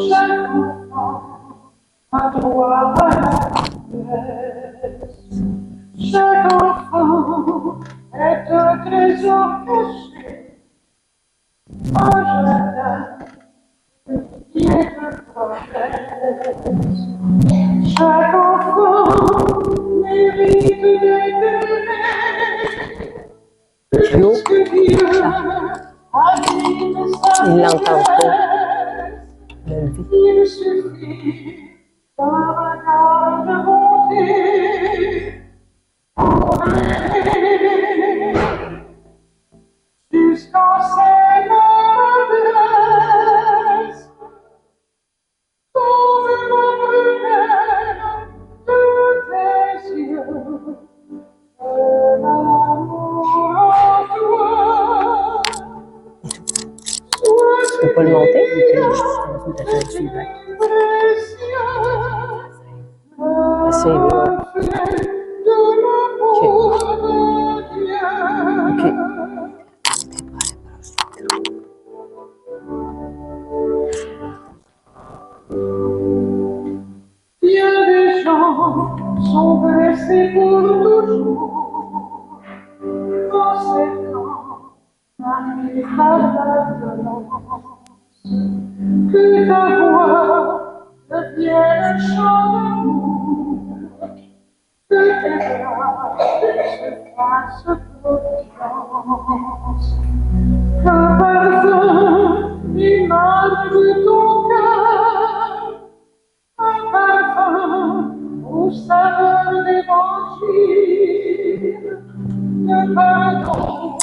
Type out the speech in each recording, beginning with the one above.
Chaque enfant a droit à la caresse. Chaque enfant est un trésor caché, un jardin qui est de promesses. Chaque enfant mérite d'être aimé, puisque Dieu a dit Il l'entend pas. il suffit d'un regard de bonté pour aimer jusqu'en ses noblesses. Sauve ma prunelle de tes yeux, de l'amour en toi. Tu peux pas le monter? C'est Bien des gens sont blessés pour toujours, conséquent, n'arrive pas la violence. Que ta voix devienne un chant d'amour, que tes bras se fassent confiance, qu'un parfum image de ton cœur, un parfum au saveur d'évangile, de pardon,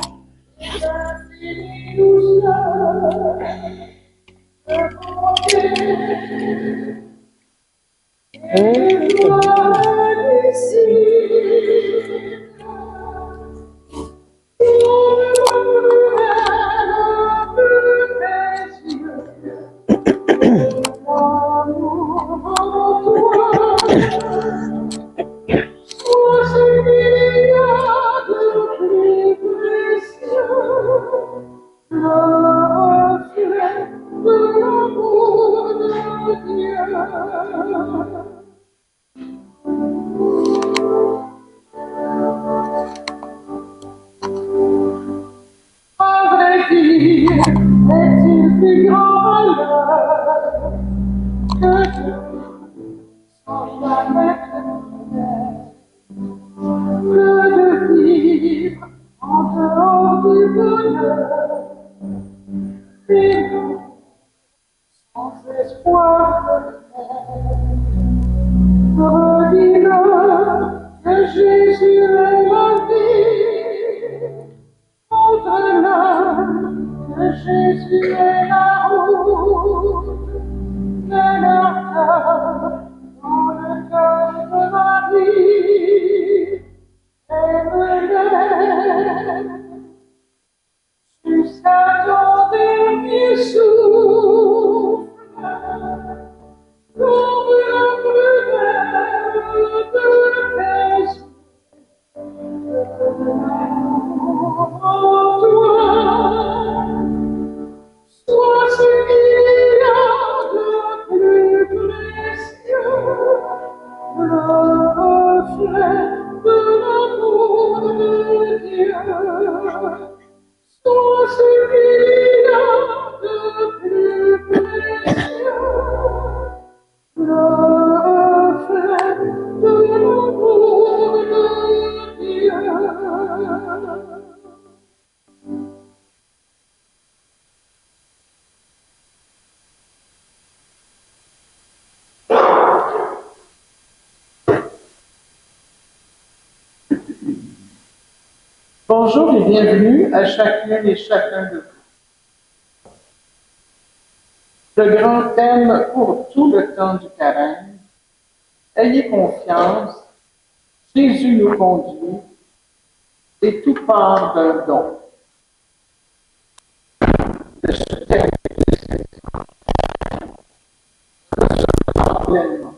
d'infinie douceur, de bonté. Et toi d'ici, est-il plus grand malheur que Dieu sans jamais te que de vivre en dehors du bonheur, et nous, sans espoir de paix. Redis-le que Jésus est la vie, montre-le que Jésus est la route, mets leur cœur dans le cœur de Marie, aime-les jusqu'à ton dernier souffle, comme la plus belle de tes yeux. En toi, sois ce qu'il y a de plus précieux, le reflet de l'amour de Dieu. Sois ce qu'il y a de plus précieux, le reflet de l'amour de Dieu. Bonjour et bienvenue à chacune et chacun de vous. Le grand thème pour tout le temps du carême, ayez confiance, Jésus nous conduit et tout part d'un don. De ce thème pleinement.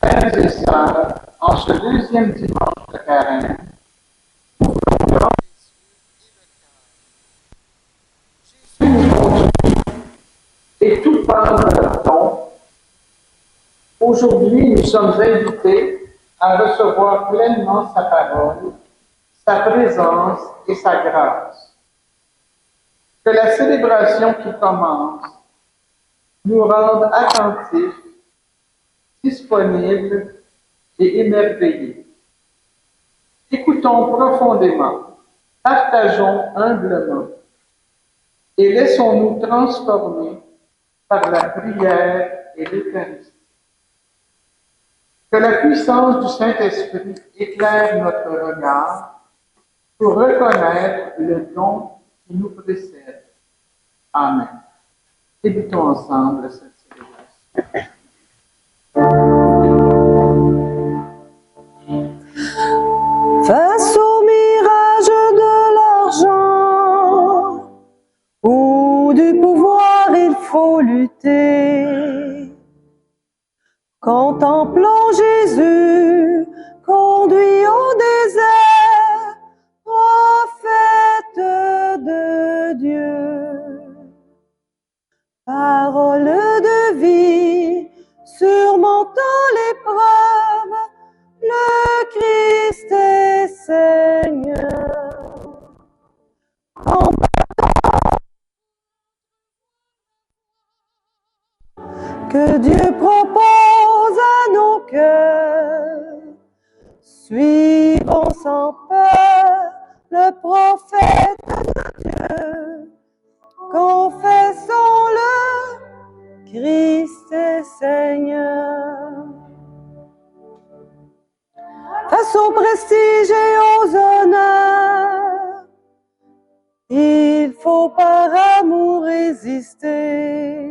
Frères et sœurs, en ce deuxième dimanche de carême, et parts d'un don, aujourd'hui nous sommes invités à recevoir pleinement sa parole, sa présence et sa grâce. Que la célébration qui commence nous rende attentifs, disponibles et émerveillés. Écoutons profondément, partageons humblement et laissons-nous transformer par la prière et l'Eucharistie. Que la puissance du Saint-Esprit éclaire notre regard pour reconnaître le don qui nous précède. Amen. Débutons ensemble cette célébration. Face au mirage de l'argent ou du pouvoir, il faut lutter. Contemplons Jésus, conduit au désert, prophète de Dieu. Parole de vie, surmontant l'épreuve, le Christ est Seigneur. Que Dieu propose à nos cœurs, suivons sans peur le prophète de Dieu. Confessons-le, Christ est Seigneur. Face au prestige et aux honneurs, il faut par amour résister.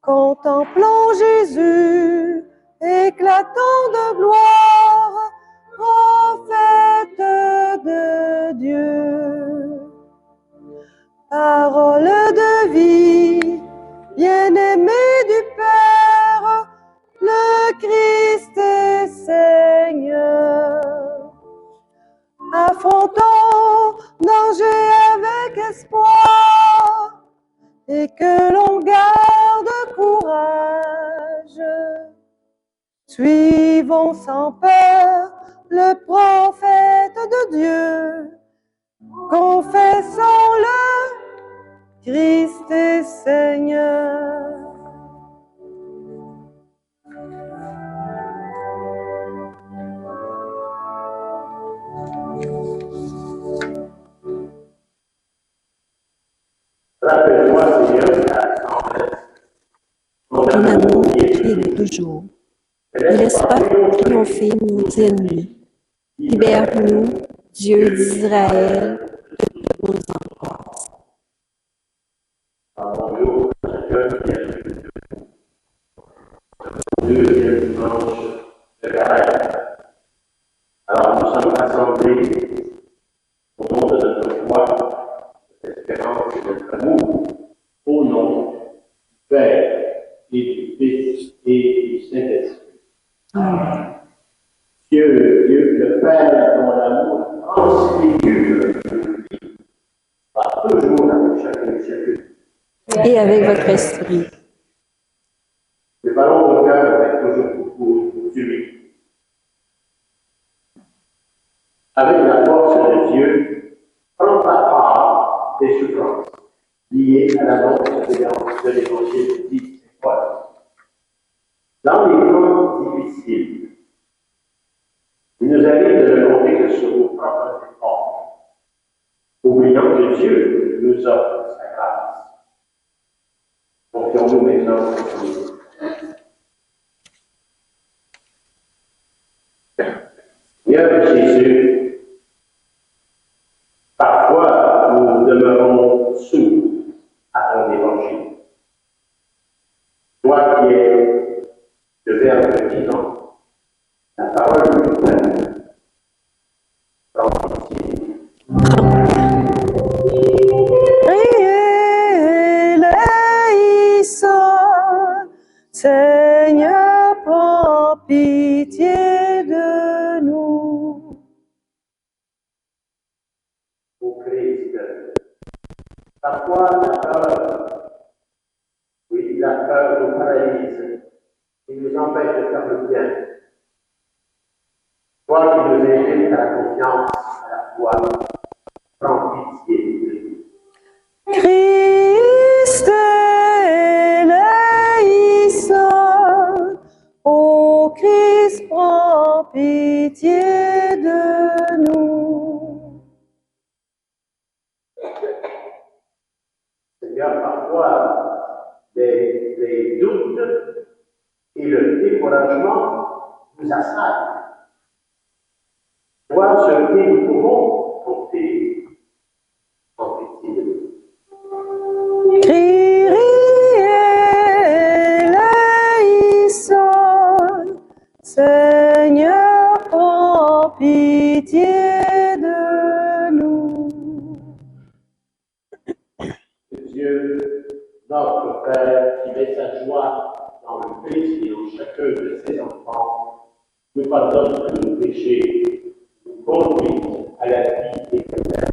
Contemplons Jésus, éclatant de gloire, prophète de Dieu. Parole de vie, bien-aimé du Père, le Christ est Seigneur. Affrontons danger avec espoir et que l'on garde courage. Suivons sans peur le prophète de Dieu. Confessons-le, Christ est Seigneur. Rappelle-moi, Seigneur, ton amour qui est de toujours. Ne laisse pas triompher nos ennemis. Libère-nous, Dieu d'Israël, de toutes nos angoisses. Bonjour, chacun qui a le deuxième dimanche de carême. Alors, nous sommes rassemblés au nom de notre foi, de notre espérance et de notre amour, au nom du Père et du Fils et du Saint-Esprit. Amen. Dieu, le Père, dont l'amour transfigure le vie, va toujours avec chacun et chacune. Et avec votre esprit. Préparons nos cœurs avec toujours beaucoup d'humilité. Avec la force de Dieu, prends ta part des souffrances liées à l'annonce de l'Évangile dit c'est quoi? Dans les temps difficiles, il nous arrive de ne compter que sur nos propres efforts, oubliant que Dieu nous offre sa grâce. Confions-nous maintenant sur lui. Seigneur Jésus, parfois nous demeurons sourds à ton évangile. Toi qui es le Verbe vivant, la parole du Père, prends pitié. Priez les seuls, Seigneur, prends pitié de nous. Au Christ, parfois la peur peur nous paralyse et nous empêche de faire le bien. Toi qui nous invites à la confiance, à la foi, prends pitié de nous. Christ éleison, ô Christ, prends pitié de nous. Seigneur, parfois, les doutes et le découragement nous assaillent. Vois sur qui nous pouvons compter en pitié de nous. Kyrie éleison, Seigneur, prends pitié de nous. Dieu, notre Père, qui met sa joie dans le Christ et en chacun de ses enfants, nous pardonne tous nos péchés, nous conduise à la vie éternelle.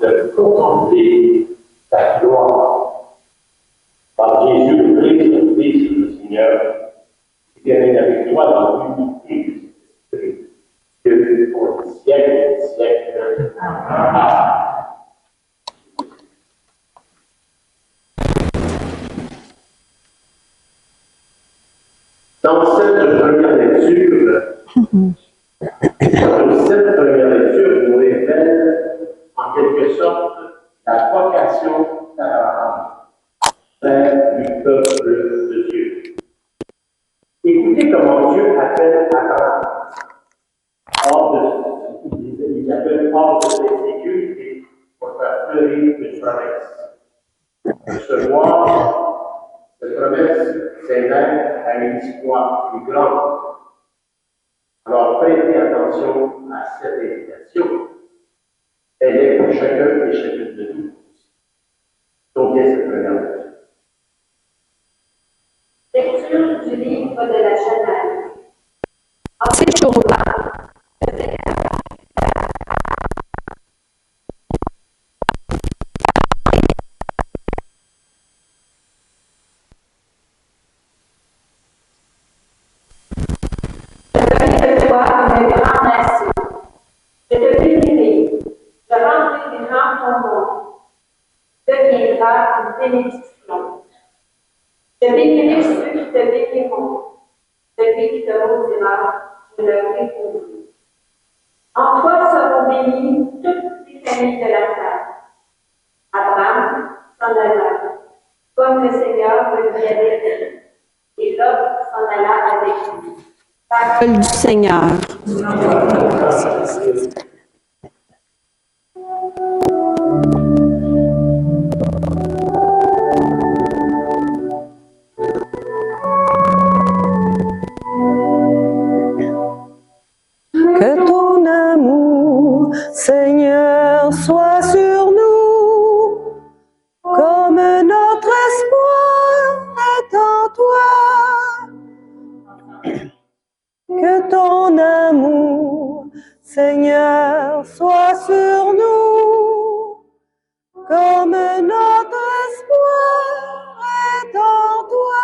De contempler ta gloire par Jésus le Christ, le Fils du Seigneur, qui règne avec toi dans l'unité du Saint-Esprit, Dieu pour les siècles et les siècles. Amen. Dans cette première lecture nous révèle en quelque sorte la vocation d'Abraham, frère du peuple de Dieu. Écoutez comment Dieu appelle Abraham il appelle hors de ses sécurités pour faire fleurir une promesse. Ce mois, cette promesse s'élève à une histoire plus grande. Alors prêtez attention à cette invitation. Elle est pour chacun et chacune de nous. Donc, bien cette première lecture. Lecture du livre de la Genèse. En ces jours-là, je te bénirai, je rendrai grand ton nom, deviendra une bénédiction. Je bénirai ceux qui te béniront, celui qui te maudira, je le répondrai. En toi seront bénies toutes les familles de la terre. Abraham s'en alla, comme le Seigneur le lui avait dit, et Lot s'en alla avec lui. Parole du Seigneur. Que ton amour, Seigneur, soit sur nous, comme notre espoir est en toi. Que ton amour, Seigneur, soit sur nous, comme notre espoir est en toi.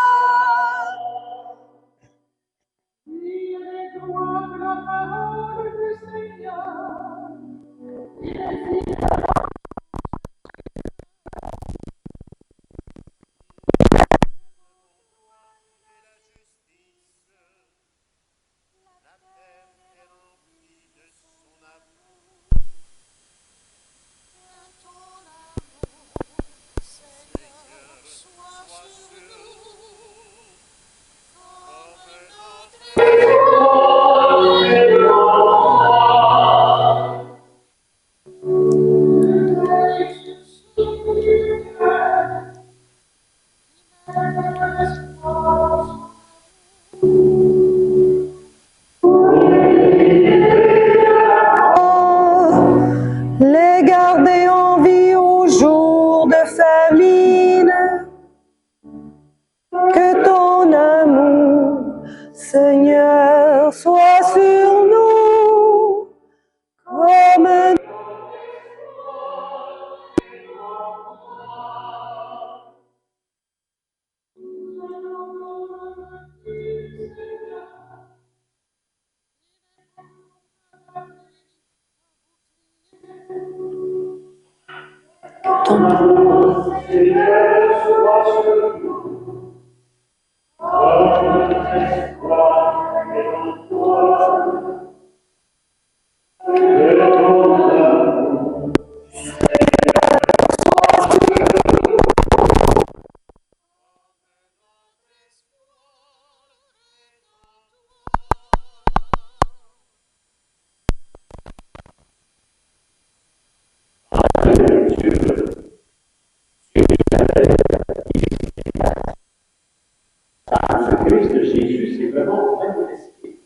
Le Christ Jésus s'est vraiment manifesté.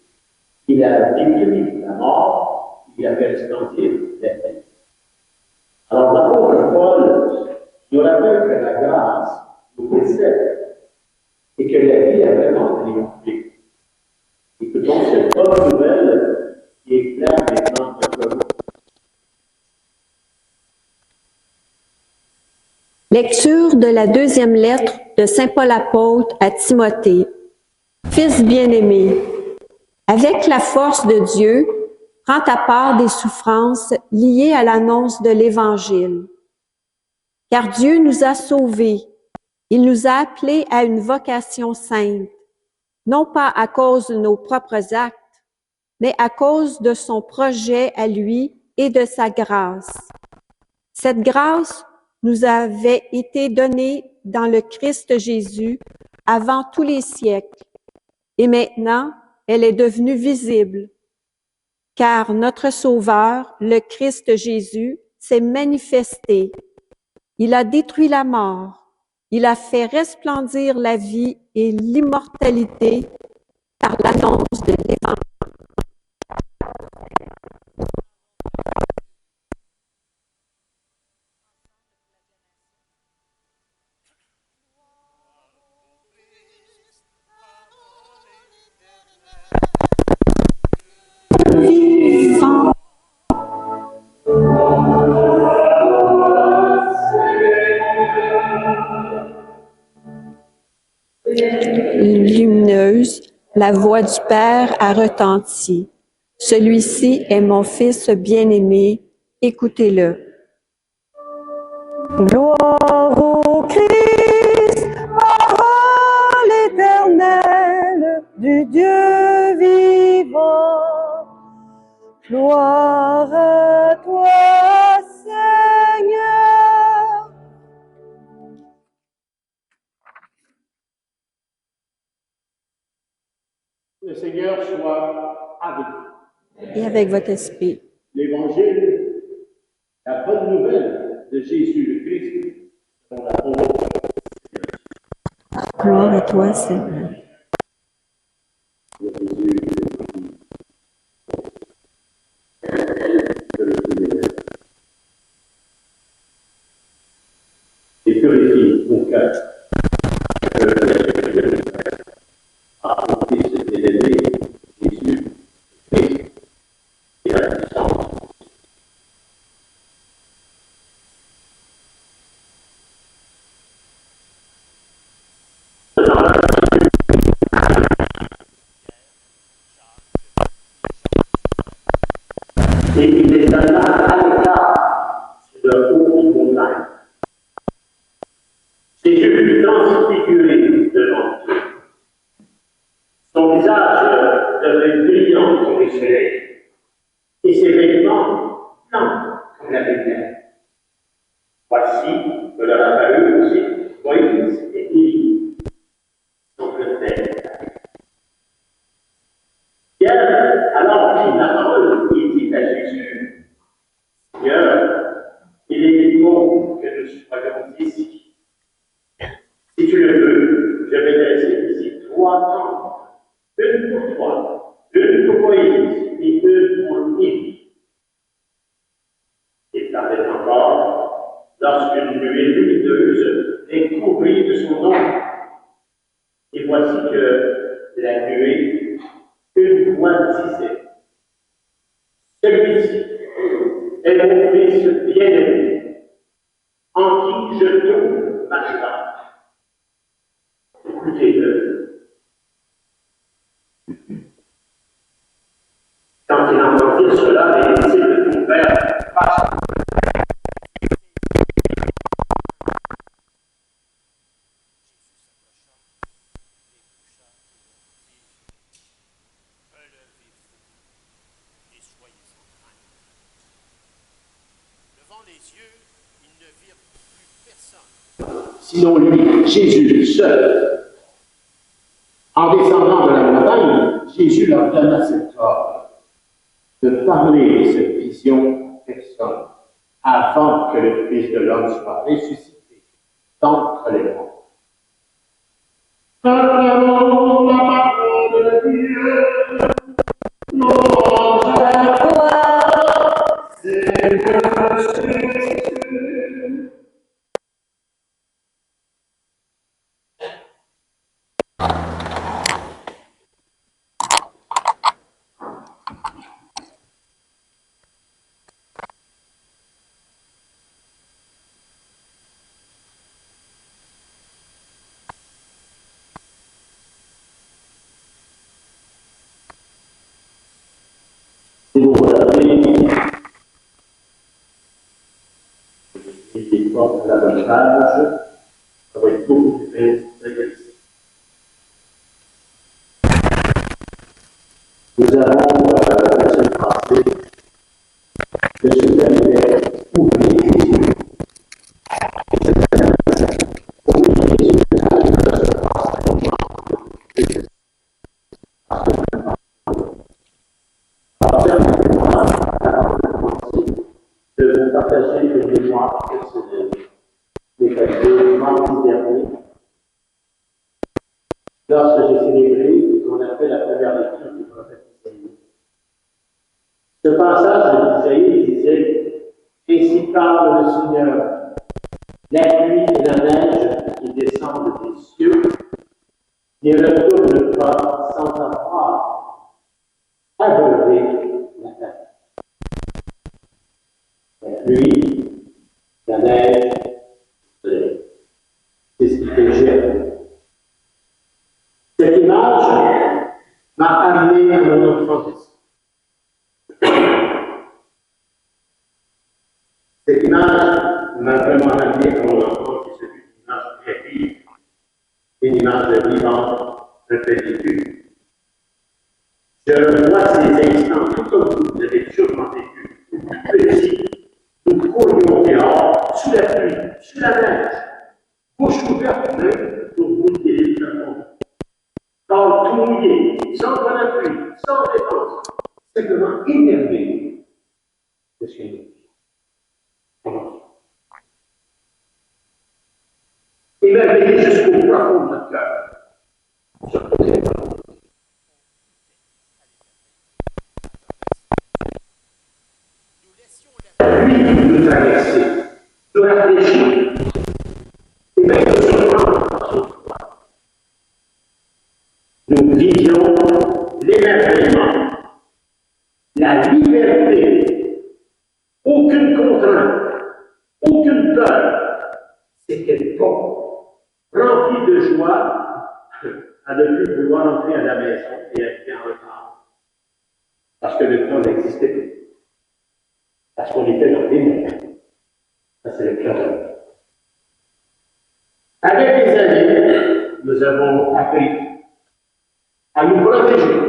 Il a vécu la mort, il a fait resplendir la vie. Alors l'apôtre Paul nous rappelle que la grâce nous précède et que la vie a vraiment triomphé. Écoutons cette bonne nouvelle qui éclaire maintenant notre monde. Lecture de la deuxième lettre de Saint Paul apôtre à Timothée. Fils bien-aimé, avec la force de Dieu, prends ta part des souffrances liées à l'annonce de l'Évangile. Car Dieu nous a sauvés. Il nous a appelés à une vocation sainte, non pas à cause de nos propres actes, mais à cause de son projet à lui et de sa grâce. Cette grâce nous avait été donnée dans le Christ Jésus avant tous les siècles, et maintenant elle est devenue visible, car notre Sauveur, le Christ Jésus, s'est manifesté. Il a détruit la mort, il a fait resplendir la vie et l'immortalité par l'annonce de l'Évangile. Vivant. Lumineuse, la voix du Père a retenti. Celui-ci est mon Fils bien-aimé, écoutez-le. Gloire au Christ, parole éternelle du Dieu vivant. Gloire à toi, Seigneur. Le Seigneur soit avec vous. Et avec votre esprit. L'Évangile, la bonne nouvelle de Jésus le Christ, dont l'apôtre. Gloire à toi, Seigneur. Et purifie mon cœur. À mon Fils bien-aimé, Jésus, Christ, et la puissance. Et il les amena à l'écart sur de hautes montagnes. Jésus fut transfiguré devant eux. Son visage devint brillant comme le soleil, et ses vêtements blancs comme la lumière. Voici que leur apparut aussi Moïse et Élie, son frère. Pierre alors prit la parole et dit à Jésus, Seigneur, il est bon que nous soyons ici. Si tu le veux, je vais dresser ici 3 tentes, une pour toi, une pour Moïse et une pour Élie. Il parlait encore lorsqu'une nuée lumineuse les couvrit de son ombre. Et voici que la nuée, une voix disait, celui-ci est mon Fils bien-aimé, en qui je trouve ma joie. Écoutez-le. Quand Sinon lui, Jésus seul. En descendant de la montagne, Jésus leur donne à cet homme de parler de cette vision personne avant que le Fils de l'homme soit ressuscité d'entre les morts. Acclamons la parole de Dieu. Louange à toi, Seigneur Jésus. Si vous regardez les portes de la bonne page, ça va être beaucoup plus intéressant. Nous avons la semaine passée le super oublier Jésus. Oublier Jésus. De vous partager une mémoire personnelle des cadeaux mardi dernier, lorsque j'ai célébré ce qu'on appelle la première lecture du prophète Isaïe. Ce passage d'Isaïe disait: ainsi parle le Seigneur, la pluie et la neige qui descendent des cieux ne retournent pas sans avoir abreuvé la terre. La pluie, la neige, le soleil. C'est ce qui fait germer. Cette image m'a amené à mon enfance. Cette image m'a vraiment amené à mon enfance, c'est une image très vive, une image vivante, de plénitude. Je vois ces instants, tout comme vous avez sûrement vécu, petit. Nous courions dehors, sous la pluie, sous la neige, bouche ouverte même pour mouiller les plafonds. Corps tout mouillé, sans parapluie, sans défense, simplement énervé de ce qu'il nous dit. Émerveillé jusqu'au profond de notre cœur. Je posais pas. Nous traverser, nous réfléchir, et même nous surprendre par son pouvoir. Nous vivions l'émerveillement, la liberté, aucune contrainte, aucune peur. C'était bon, rempli de joie à ne plus vouloir entrer à la maison et être en retard. Parce que le temps n'existait plus. Parce qu'on était dans les mers. Ça, c'est le cœur de l'homme. Avec les années, nous avons appris à nous protéger.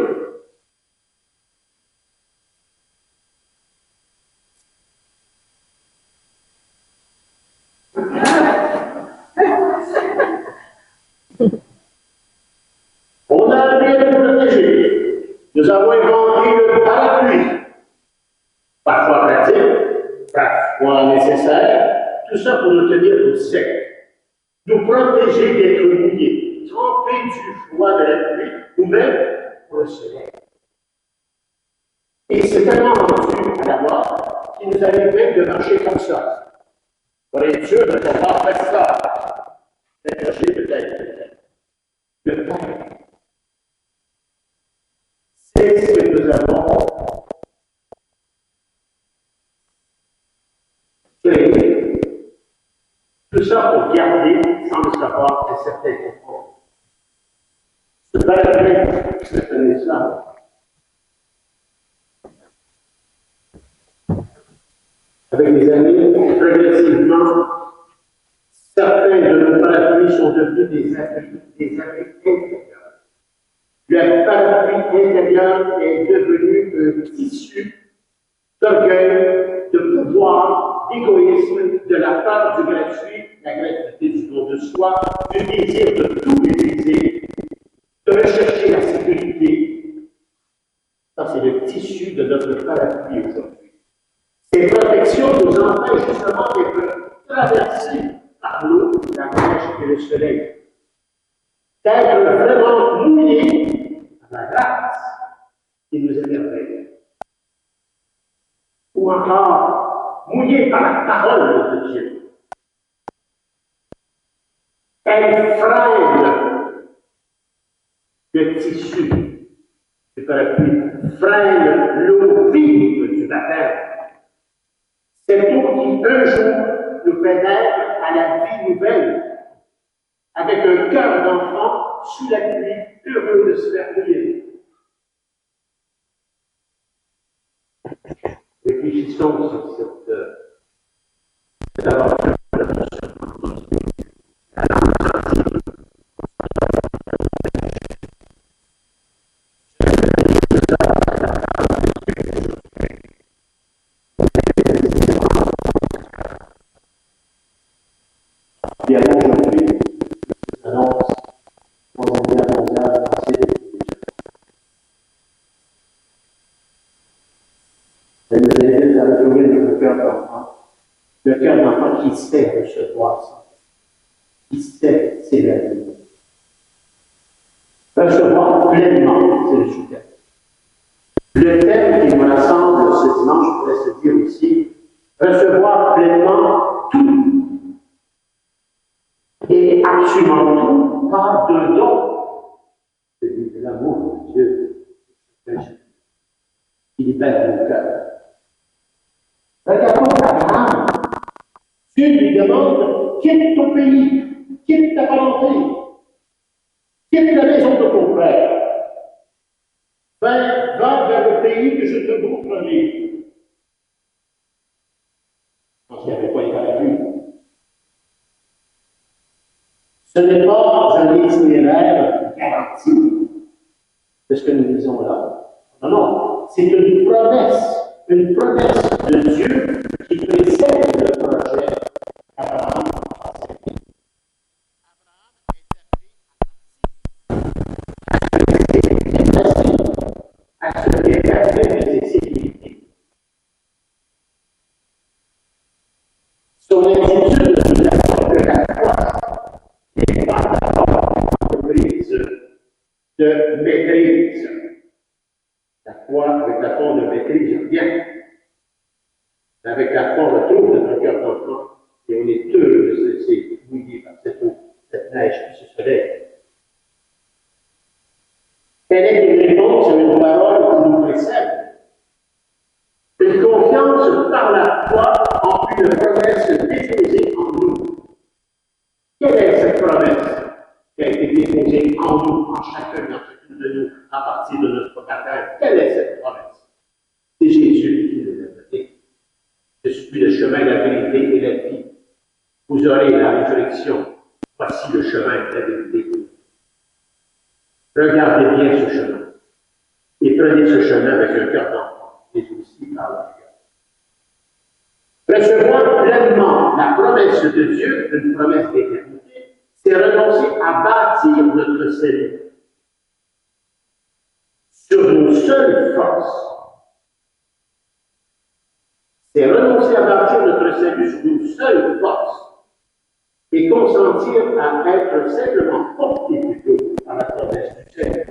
On a appris à nous protéger. Nous avons inventé le parapluie. Parfois pratique, parfois nécessaire, tout ça pour nous tenir au sec, nous protéger d'être mouillés, trempés du froid de la pluie, ou même pour le soleil. Et c'est tellement rendu à la mort qu'il nous arrive même de marcher comme ça, pour être sûr de ne pas faire ça, d'accrocher peut-être. Le pain, c'est ce que nous avons créé. Tout ça pour garder, sans le savoir, un certain confort. Ce parapluie, c'est un islam. Avec les années, progressivement, certains de nos parapluies sont devenus des abris intérieurs. Le parapluie intérieur est devenu un tissu d'orgueil, de pouvoir, d'égoïsme, de la peur du gratuit, la gratuité du don de soi, du désir de tout utiliser, de rechercher la sécurité. Ça, c'est le tissu de notre parapluie aujourd'hui. Ces protections nous empêchent justement d'être traversés par l'eau, la neige et le soleil. D'être vraiment mouillés à la grâce qui nous émerveille. Ou encore mouillés par la parole de Dieu. Elle freine le tissu du parapluie, freine l'eau vive du baptême. Cette eau qui, un jour, nous fait naître à la vie nouvelle, avec un cœur d'enfant sous la pluie, heureux de se faire mouiller. Réfléchissons sur cette aventure. Bien aujourd'hui, je annonce Troisième Guerre mondiale française. Elle nous invite à retrouver notre cœur d'enfant, le cœur d'enfant qui sait recevoir ça, qui sait s'évaluer. Recevoir pleinement, c'est le sous-thème. Le thème qui me rassemble ce dimanche pourrait se dire aussi, recevoir pleinement tout. Et absolument tout par de don, celui de l'amour de Dieu, qui libère mon cœur. Regardons Abraham. Dieu lui demande, quitte ton pays, quitte ta volonté, quitte la maison de ton père, va vers le pays que je te montrerai. Quand il n'y avait pas les parapluies. Ce n'est pas un itinéraire garanti de ce que nous disons là. Non, non, c'est une promesse de Dieu qui précède le projet d'Abraham. À se dégager de ses sécurités. Son attitude nous apporte que la foi n'est pas d'abord une prise de maîtrise. La foi, avec la foi, on ne maîtrise rien. Avec la foi, on retrouve notre cœur d'enfant et on est heureux de se laisser mouiller par cette eau, cette neige et ce soleil. Quelle est une réponse à une parole qui nous précède? Une confiance par la foi en une promesse déposée en nous. Quelle est cette promesse qui a été déposée en nous, en chacun de nous, à partir de notre baptême? Quelle est cette promesse? C'est Jésus qui nous l'a donné. Je suis le chemin, la vérité et la vie. Vous aurez la résurrection. Voici le chemin, la vérité. Regardez bien ce chemin. Et prenez ce chemin avec un cœur d'enfant, mais aussi par la foi. Recevoir pleinement la promesse de Dieu, une promesse d'éternité, c'est renoncer à bâtir notre salut sur nos seules forces. C'est renoncer à bâtir notre salut sur nos seules forces et consentir à être simplement porté plutôt par la promesse du Seigneur.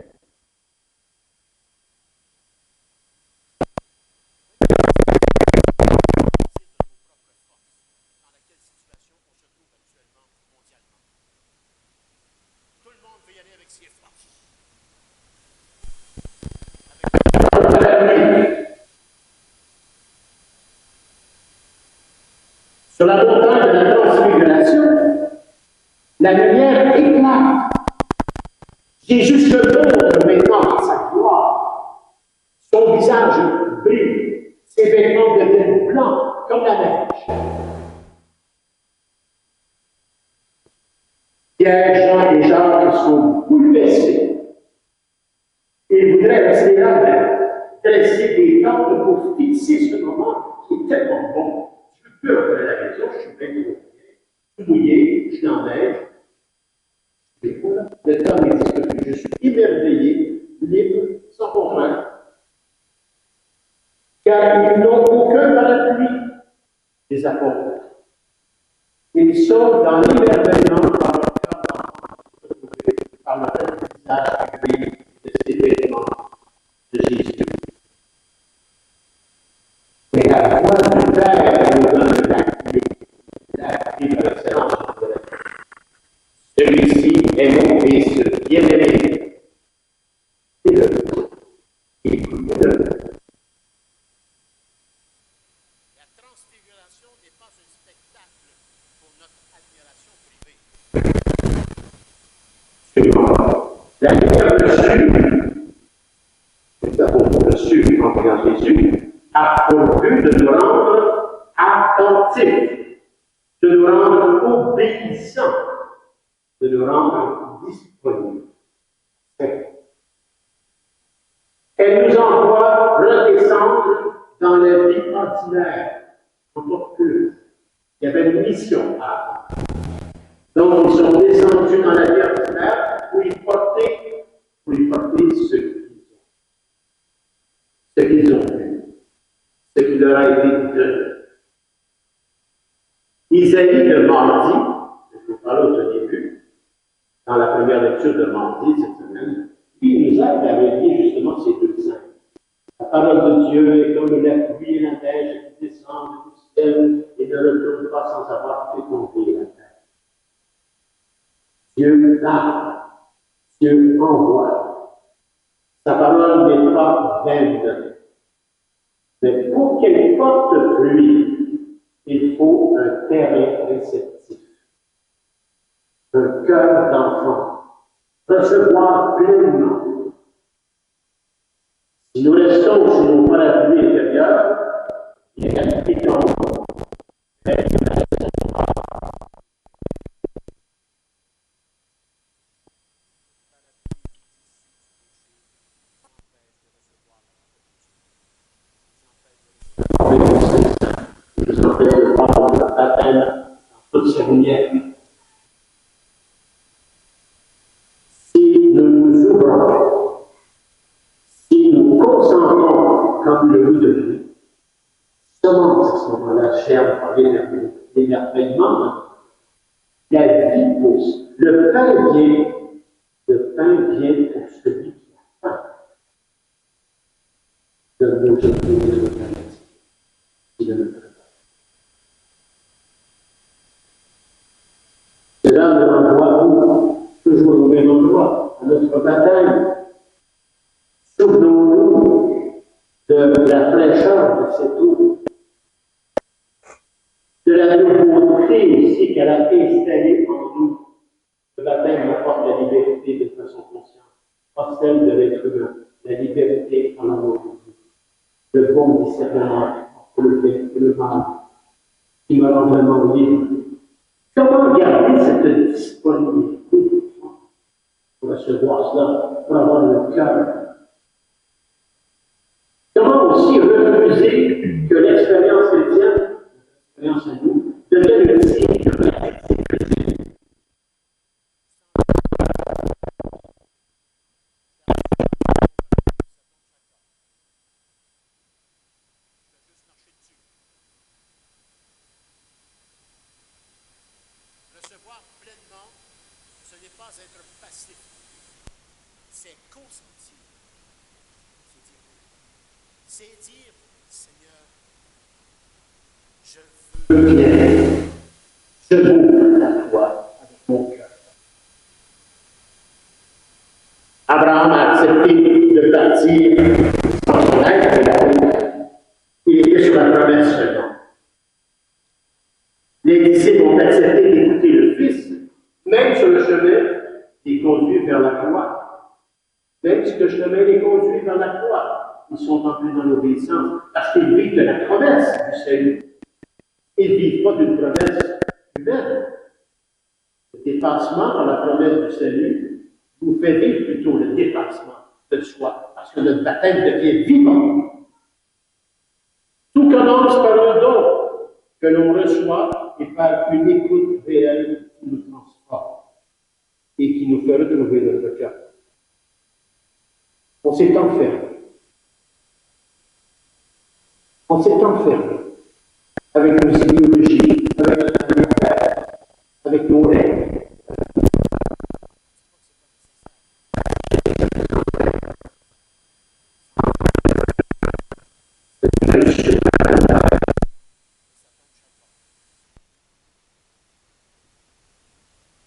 Sur la montagne de la transfiguration, la lumière éclate. Jésus se montre maintenant dans sa gloire. Son visage brille. Ses vêtements deviennent blancs comme la neige. Pierre, Jean et Jacques sont bouleversés. Ils voudraient rester là, mais dresser des tentes pour fixer ce moment qui est tellement bon. Je peux rentrer à la maison, je suis bien mouillé, je suis en neige. Le temps n'existe plus, je suis émerveillé, libre, sans contrainte. Car ils n'ont aucun parapluie, les apôtres. Ils sont dans l'émerveillement par l'apprentissage de ces vêtements de Jésus. Mais la voix du Père nous donne la clé de l'excellence de la vie. Celui-ci est mon fils bien-aimé. Écoutez-le. Écoutez-le. La transfiguration n'est pas un spectacle pour notre admiration privée. La lumière reçue, les apôtres reçus en voyant Jésus, a pour but de nous rendre attentifs, de nous rendre obéissants, de nous rendre disponibles. Elle nous envoie redescendre dans la vie ordinaire, encore plus. Il y avait une mission à faire. Donc, ils sont descendus dans la vie ordinaire pour y porter ce qu'ils ont vu, ce qui leur a été donné. Isaïe de mardi, je vous parlais au début, dans la première lecture de mardi cette semaine, il nous aide à relier justement ces deux saints. La parole de Dieu est comme la pluie et la neige qui descendent du ciel et ne retournent pas sans avoir fait tomber la terre. Dieu parle, Dieu envoie. Sa parole n'est pas vaine. Mais pour qu'elle porte fruit, il faut un terrain réceptif, un cœur d'enfant, recevoir pleinement. Si nous restons sur nos parapluies intérieurs, il y a un petit temps. Si nous nous ouvrons, si nous consentons comme le loup de Dieu, seulement à ce moment-là, germe par l'émerveillement, la vie pousse. Le pain vient pour celui qui a faim. De nos jours, qui ne le fait pas. Cela nous renvoie toujours au même endroit, à notre baptême. Souvenons-nous de la fraîcheur de cette eau, de la nouveauté aussi qu'elle a installée en nous. Le baptême apporte la liberté de façon consciente, pas celle de l'être humain, la liberté en l'amour de Dieu, le bon discernement entre le bien et le mal, qui me rend vraiment libre. Comment garder cette disponibilité pour recevoir cela, pour avoir le cœur? Comment aussi refuser que l'expérience chrétienne, l'expérience à nous, devienne une sécurité? Recevoir pleinement, ce n'est pas être passif, c'est consentir. C'est dire, Seigneur, je veux Bien, je m'ouvre à toi avec mon cœur. Abraham a accepté de partir sans son aide. Il était sur la promesse seulement. Les disciples ont accepté d'écouter le Fils, même sur le chemin qui conduit vers la croix. Même si le chemin les conduit vers la croix, ils sont en plus dans l'obéissance parce qu'ils vivent de la promesse du salut. Ils ne vivent pas d'une promesse humaine. Le dépassement par la promesse du salut nous fait vivre plutôt le dépassement de soi, parce que notre baptême devient vivant. Tout commence par un don que l'on reçoit et par une écoute réelle qui nous transforme et qui nous fait retrouver notre cœur. On s'est enfermé. On s'est enfermé avec nos idéologies, avec notre caractère, avec nos règles.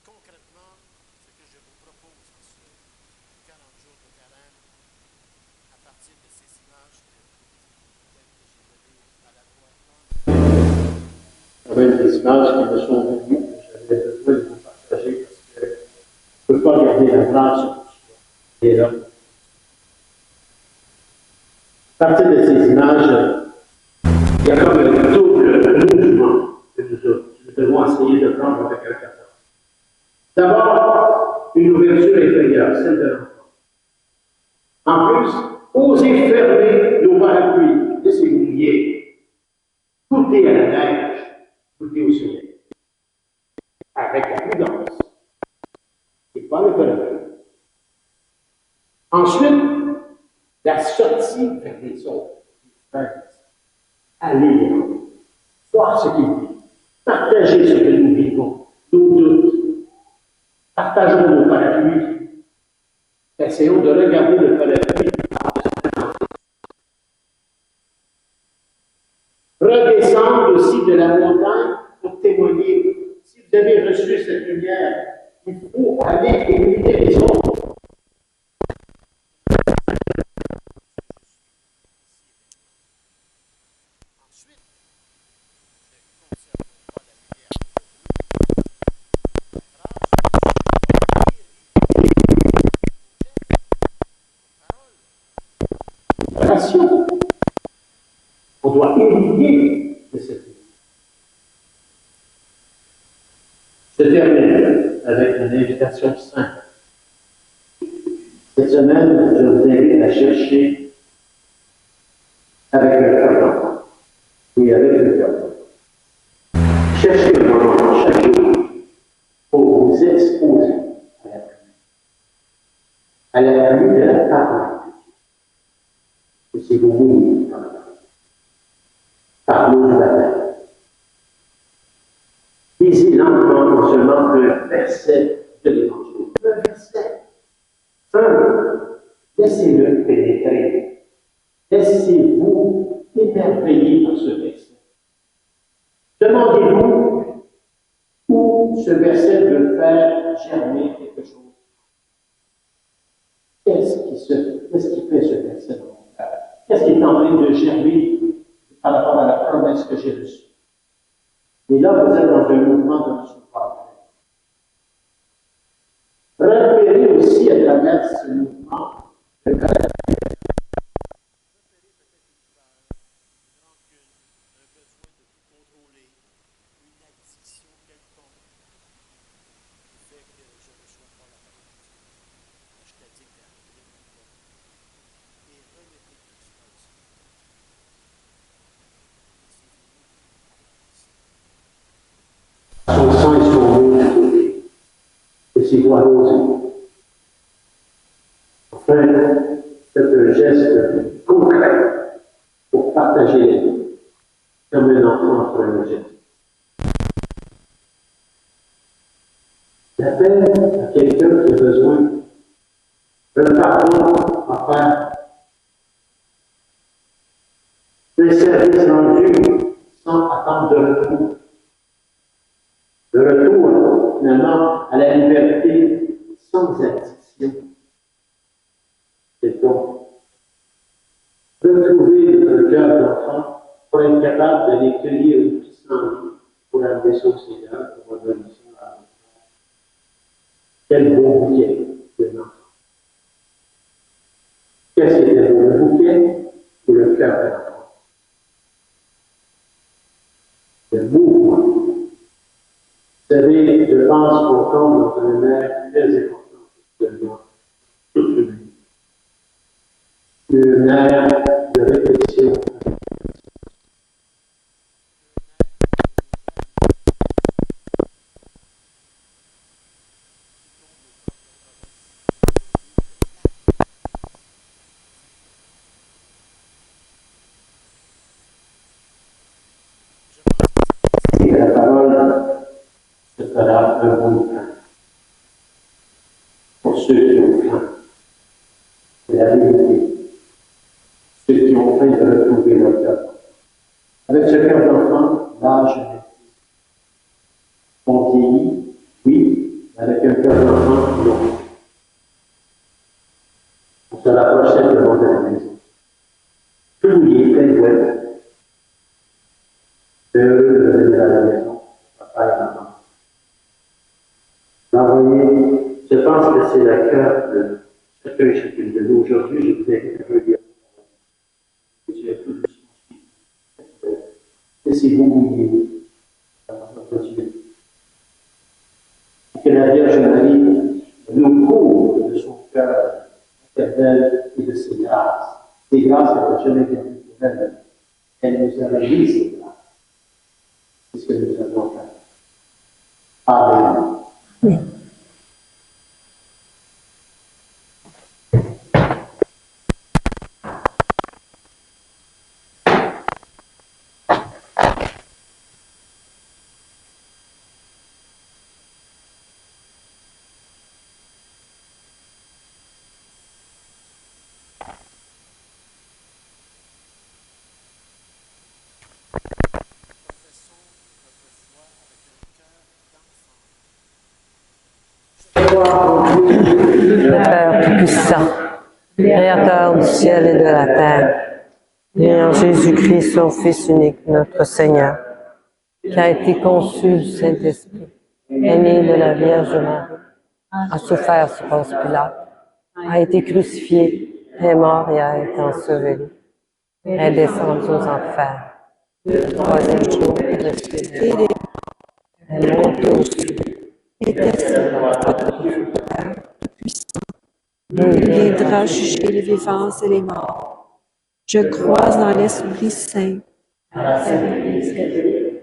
Concrètement, ce que je vous propose en ce 40 jours de carême, à partir de ces images que j'ai données à la droite, Avec des images qui me sont venues, j'avais besoin de vous partager parce que je ne peux pas garder la grâce pour soi. Et là, à partir de ces images, il y a comme un double mouvement que nous devons essayer de prendre avec un capteur. D'abord, une ouverture intérieure, celle de l'enfant. En plus, osez fermer nos parapluies, laissez-vous mouiller. Tout est à la neige, tout est au soleil. Avec la prudence. Et pas le colère. Ensuite, la sortie vers les autres. Allez, voir ce qu'ils vivent. Partager ce que nous vivons, nos doutes. Partageons nos parapluies. Essayons de regarder le parapluie. Redescendre aussi de la montagne pour témoigner. Si vous avez reçu cette lumière, il faut aller éliminer les autres. ensuite, ne conservons pas la lumière de Passion. On doit éliminer de cette vie. Je termine avec une invitation simple. Cette semaine, je vous invite à chercher avec le cœur d'enfant. Oui, avec le cœur d'enfant. Cherchez un moment chaque jour pour vous exposer à la pluie de la parole de Dieu. Et si vous voulez, parlez de la paix. Lisez lentement non seulement le verset de l'Évangile. Le verset. Laissez-le pénétrer. Laissez-vous émerveiller par ce verset. Demandez-vous où ce verset veut faire germer quelque chose. Qu'est-ce qui fait ce verset dans mon cœur? Qu'est-ce qui est en train de germer par rapport à la promesse que j'ai reçue? Et là, vous êtes dans un mouvement de recevoir. Repérez aussi à travers ce mouvement le caractère. Son sang et son eau et ses voix roses. Enfin, c'est un geste concret pour partager les vie, comme un enfant sur un geste. L'appel à quelqu'un qui a besoin d'un pardon à faire, d'un service rendu sans attendre de retour. Le retour, finalement, à la liberté sans addiction. C'est donc retrouver notre cœur d'enfant pour être capable de les cueillir au pissenlit pour amener ça au Seigneur, pour redonner ça à l'enfant. Quel beau bouquet de l'enfant. Qu'est-ce qui était beau, le bouquet ou le cœur de l'enfant? Le beau savez, je pense qu'on tombe dans un air très important actuellement, toute une vie. Une ère de réflexion. Et la parole se fera un bon temps. Pour ceux qui ont faim, c'est la vérité. Ceux qui ont faim de retrouver leur cœur. Avec ce cœur d'enfant, l'âge est on vieillit, oui, avec un cœur d'enfant, non. On se rapproche simplement de la maison. Tout mouillé, plein de ouest. Heureux de revenir à la maison, papa et maman. L'envoyer, je pense que c'est le cœur de chacun et chacune de nous. Aujourd'hui, je voudrais un peu dire. Dieu tout doucement. Laissez-vous mouiller dans notre Dieu. Que la Vierge Marie nous couvre de son cœur éternel et de ses grâces. Ses grâces, elle n'a jamais gardé pour elle. Elle nous a réuni ses grâces. C'est ce que nous avons fait. Amen. Le Père Tout-Puissant, Créateur du ciel et de la terre, et en Jésus-Christ, son Fils unique, notre Seigneur, qui a été conçu du Saint-Esprit, est né de la Vierge Marie, a souffert sous Ponce Pilate, a été crucifié, est mort et a été enseveli, est descendu aux enfers. Le troisième jour, il est ressuscité, est monté aux cieux, est assis à la droite du Père Tout-Puissant. Il viendra juger les vivants et les morts. Je crois en l'Esprit Saint, à la Sainte Église catholique,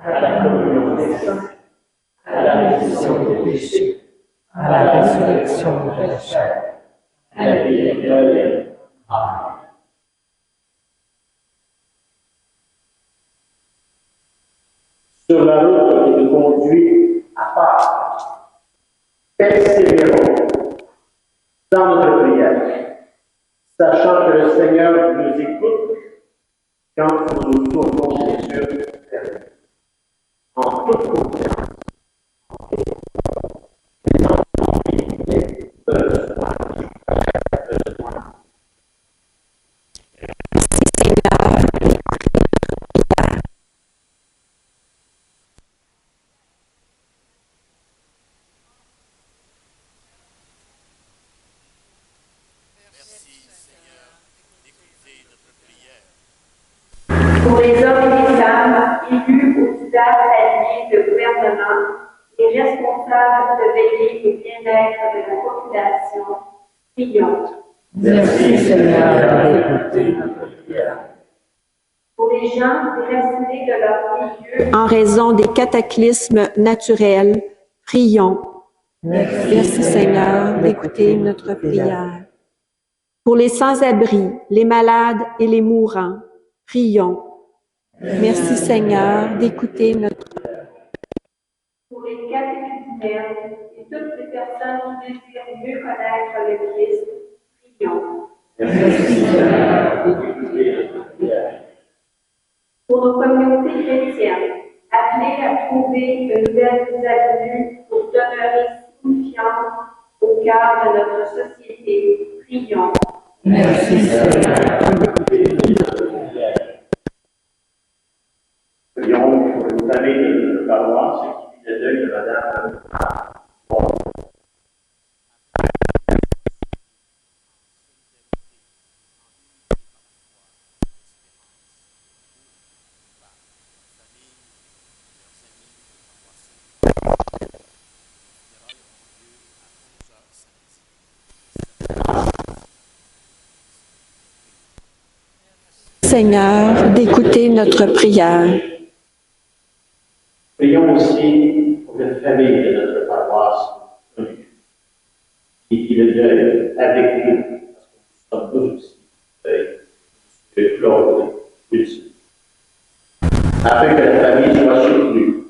à la communion des saints, à la rémission des péchés, à la résurrection de la chair, à la vie éternelle. Amen. Sur la route qui nous conduit à Pâques, persévérons dans notre prière, sachant que le Seigneur nous écoute quand nous nous tournons les yeux vers lui. En toute confiance, Merci, Seigneur, d'écouter notre prière. Pour les hommes et les femmes élus aux diverses alliés de gouvernement et responsables de veiller au bien-être de la population, prions. Merci Seigneur d'écouter notre prière. Pour les gens déracinés de leur milieu, en raison des cataclysmes naturels, prions. Merci Seigneur d'écouter notre prière. Pour les sans-abri, les malades et les mourants, prions. Merci Seigneur d'écouter notre prière. pour les catéchumènes et toutes les personnes qui désirent mieux connaître le Christ, prions. Pour nos communautés chrétiennes, appelées à trouver une nouvelle avenue pour demeurer signifiantes au cœur de notre société, prions. Merci Seigneur d'écouter notre prière. prions pour une famille de paroisse qui vit le deuil de Madame Bon. Seigneur d'écouter notre prière. Prions aussi pour une famille de notre paroisse qui le deuil avec nous, parce que nous sommes tous aussi deuil de Claude Lucie. Afin que la famille soit soutenue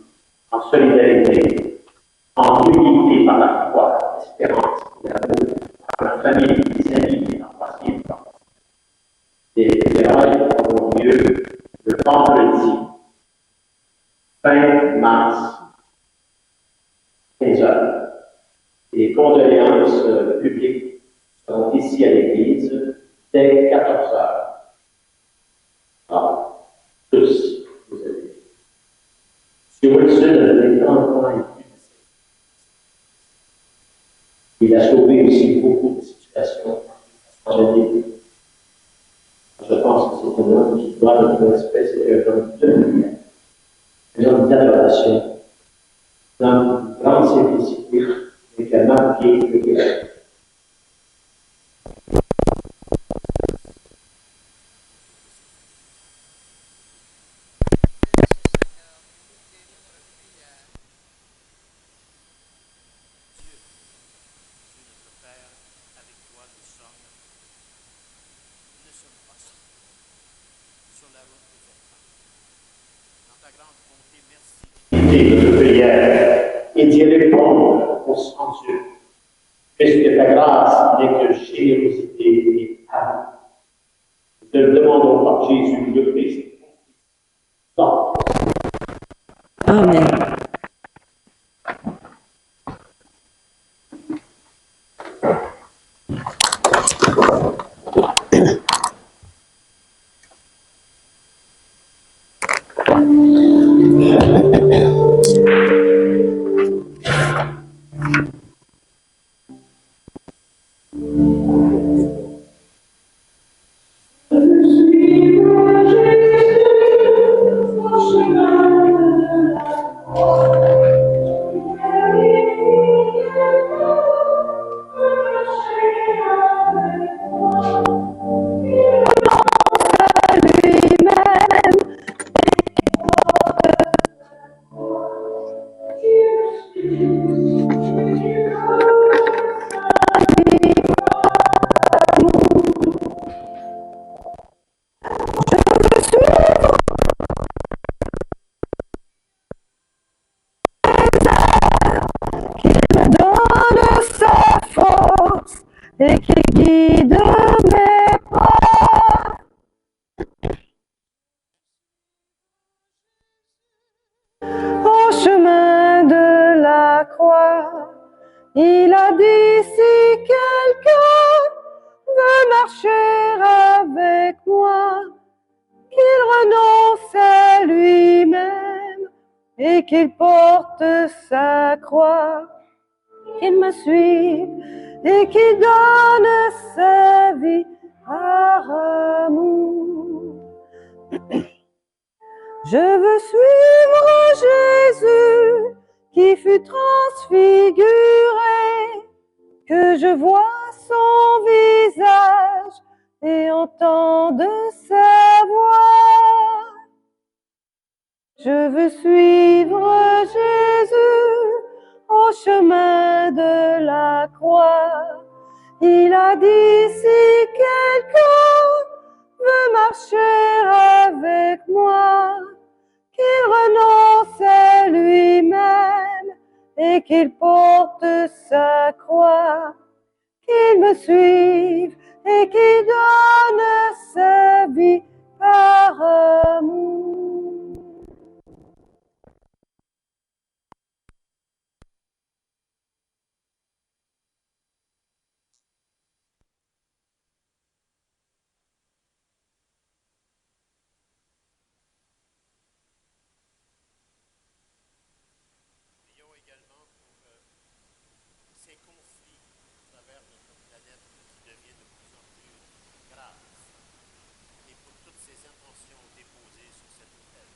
en solidarité, en unité par la foi, l'espérance et l'amour, par la famille, les amis et en partie. Les funérailles auront lieu le vendredi 20 mars, 15h. Les condoléances publiques seront ici à l'église dès 14h. Alors, tous, vous avez. M. Wilson a donné 30 ans et plus. Il a sauvé aussi beaucoup de situations en année. Je pense que c'est un homme qui doit notre espèce et un homme de lumière, un homme d'adoration, un homme de grande simplicité et qui a marqué le Québec. De prière et d'y répondre en Dieu. Puisque ta grâce n'est que générosité et amour. Nous te le demandons par Jésus le Christ. Amen. Et qui guide mes pas. Au chemin de la croix, il a dit si quelqu'un veut marcher avec moi, qu'il renonce à lui-même et qu'il porte sa croix, qu'il me suive et qu'il donne sa vie par amour. Je veux suivre Jésus qui fut transfiguré, que je vois son visage et entende sa voix. Je veux suivre Jésus au chemin de la croix. Il a dit si quelqu'un veut marcher avec moi, qu'il renonce à lui-même et qu'il porte sa croix, qu'il me suive et qu'il donne sa vie par amour. Ces conflits à travers notre planète qui deviennent de plus en plus graves et pour toutes ces intentions déposées sur cette autel,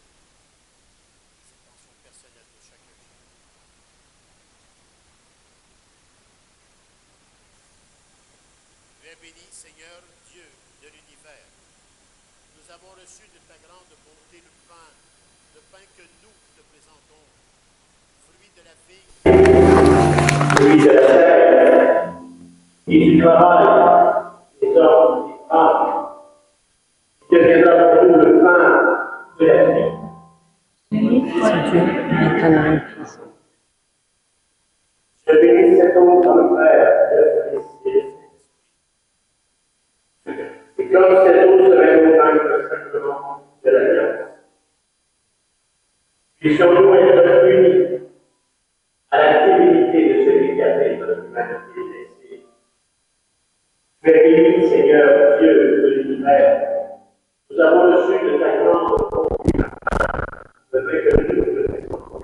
ces intentions personnelles de chacun. Tu es béni, Seigneur, Dieu de l'univers. Nous nous avons reçu de ta grande bonté le pain que nous te présentons, fruit de la vigne, Fruit de la terre, et du travail des hommes et des femmes, qui deviendra pour nous le pain de la vie. C'est Dieu, maintenant et toujours. Je bénis cet homme dans le Père, le Fils et le Saint-Esprit. Et comme cet eau serait au pain le sacrement de l'Alliance, puissions-nous être unis à la divinité de celui qui a fait notre humanité ainsi. Tu es béni, Seigneur, Dieu de l'univers. Nous avons reçu de ta grande bonté le fait que nous te présentons.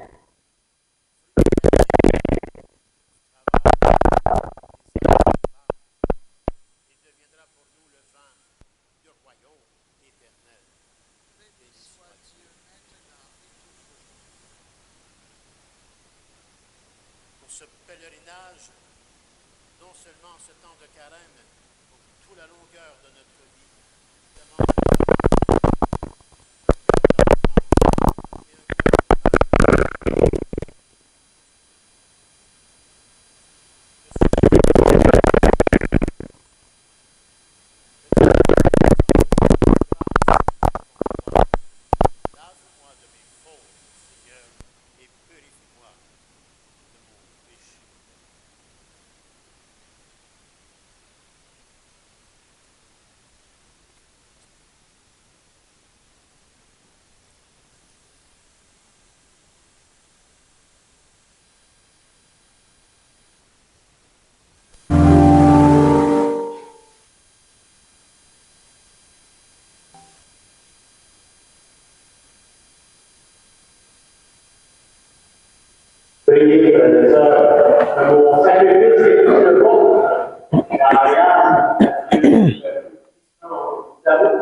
il deviendra pour nous le vin du royaume éternel. Béni soit Dieu maintenant et toujours. Pour ce pèlerinage, non seulement ce temps de carême, pour toute la longueur de notre vie, demande lave-moi de mes fautes, Seigneur, et purifie-moi de mon péché. Priez, frères et sœurs, que mon sacrifice est tout le vôtre, agréable à Dieu. Nous avons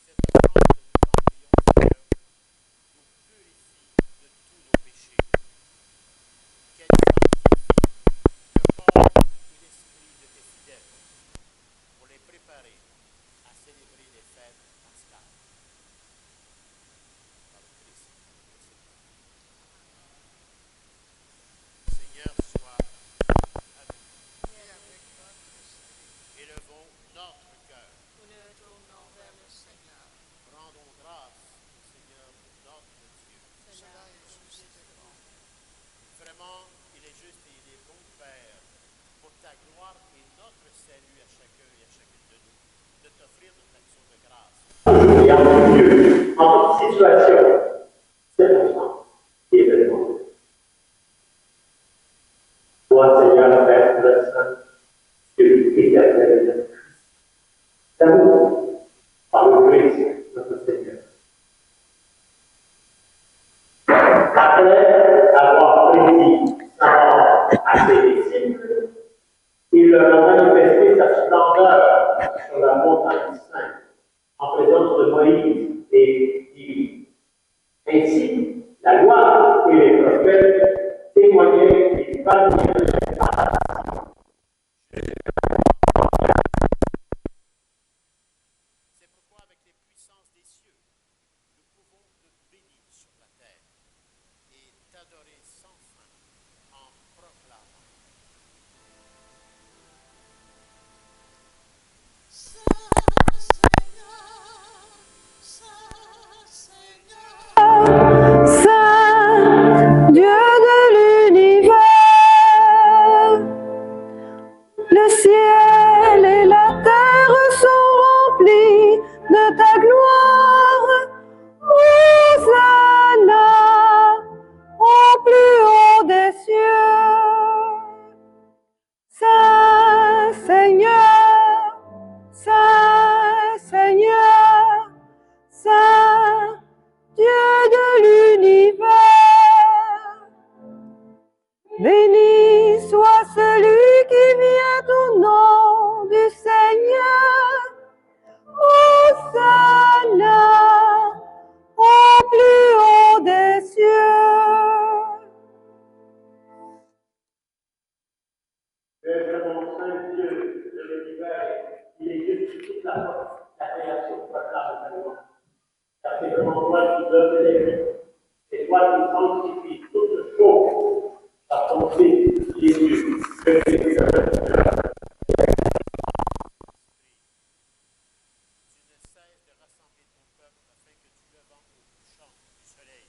Cette offrande que nous t'envoyons, Seigneur, nous purifie de tous nos péchés. Qu'elle sanctifie le corps et l'esprit de tes fidèles pour les préparer à célébrer les fêtes pascales. Par le Christ, le Seigneur. Seigneur, sois avec nous. Et avec votre esprit, Élevons notre cœur. nous le tournons vers le Seigneur. Rendons grâce au Seigneur notre Dieu. Cela est juste et bon. Vraiment, il est juste et il est bon, Père, pour ta gloire et notre salut à chacun et à chacune de nous, de t'offrir notre action de grâce. et en Dieu, en toute situation, circonstance et événement. Toi, Seigneur, Père, le Saint, Dieu éternel, d'amour, par le Christ, notre Seigneur. Après avoir prédit sa mort à ses disciples, il leur a manifesté sa splendeur sur la montagne sainte, en présence de Moïse et d'Élie. Ainsi, la loi et les prophètes témoignaient des palmiers de cette partie. C'est pourquoi, avec les puissances des cieux, nous pouvons te bénir sur la terre et t'adorer sans fin en proclamant. Saint Dieu de l'univers, le ciel et la terre sont remplis de ta gloire. Hosanna au plus haut des cieux. Saint Seigneur, Saint Seigneur, Saint Dieu de l'univers. Béni soit celui qui vient au nom du Seigneur. Hosanna au plus haut des sanctifie toute chose à ton Fils Jésus, que tu es. Tu ne cesses de rassembler ton peuple afin que du levant au couchant du soleil,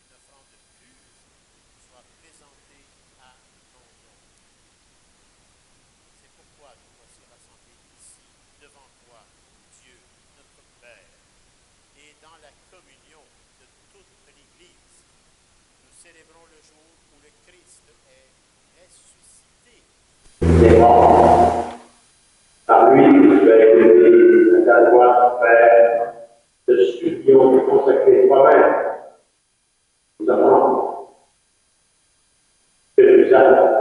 une offrande pure soit présentée à ton nom. C'est pourquoi nous voici rassemblés ici devant toi, Dieu, notre Père, et dans la communion de toute l'Église. Nous célébrons le jour où le Christ est ressuscité. Il est mort. Par lui, tu as élevé à ta droite, Père, de studios consacrés toi-même. Nous avons que nous avons.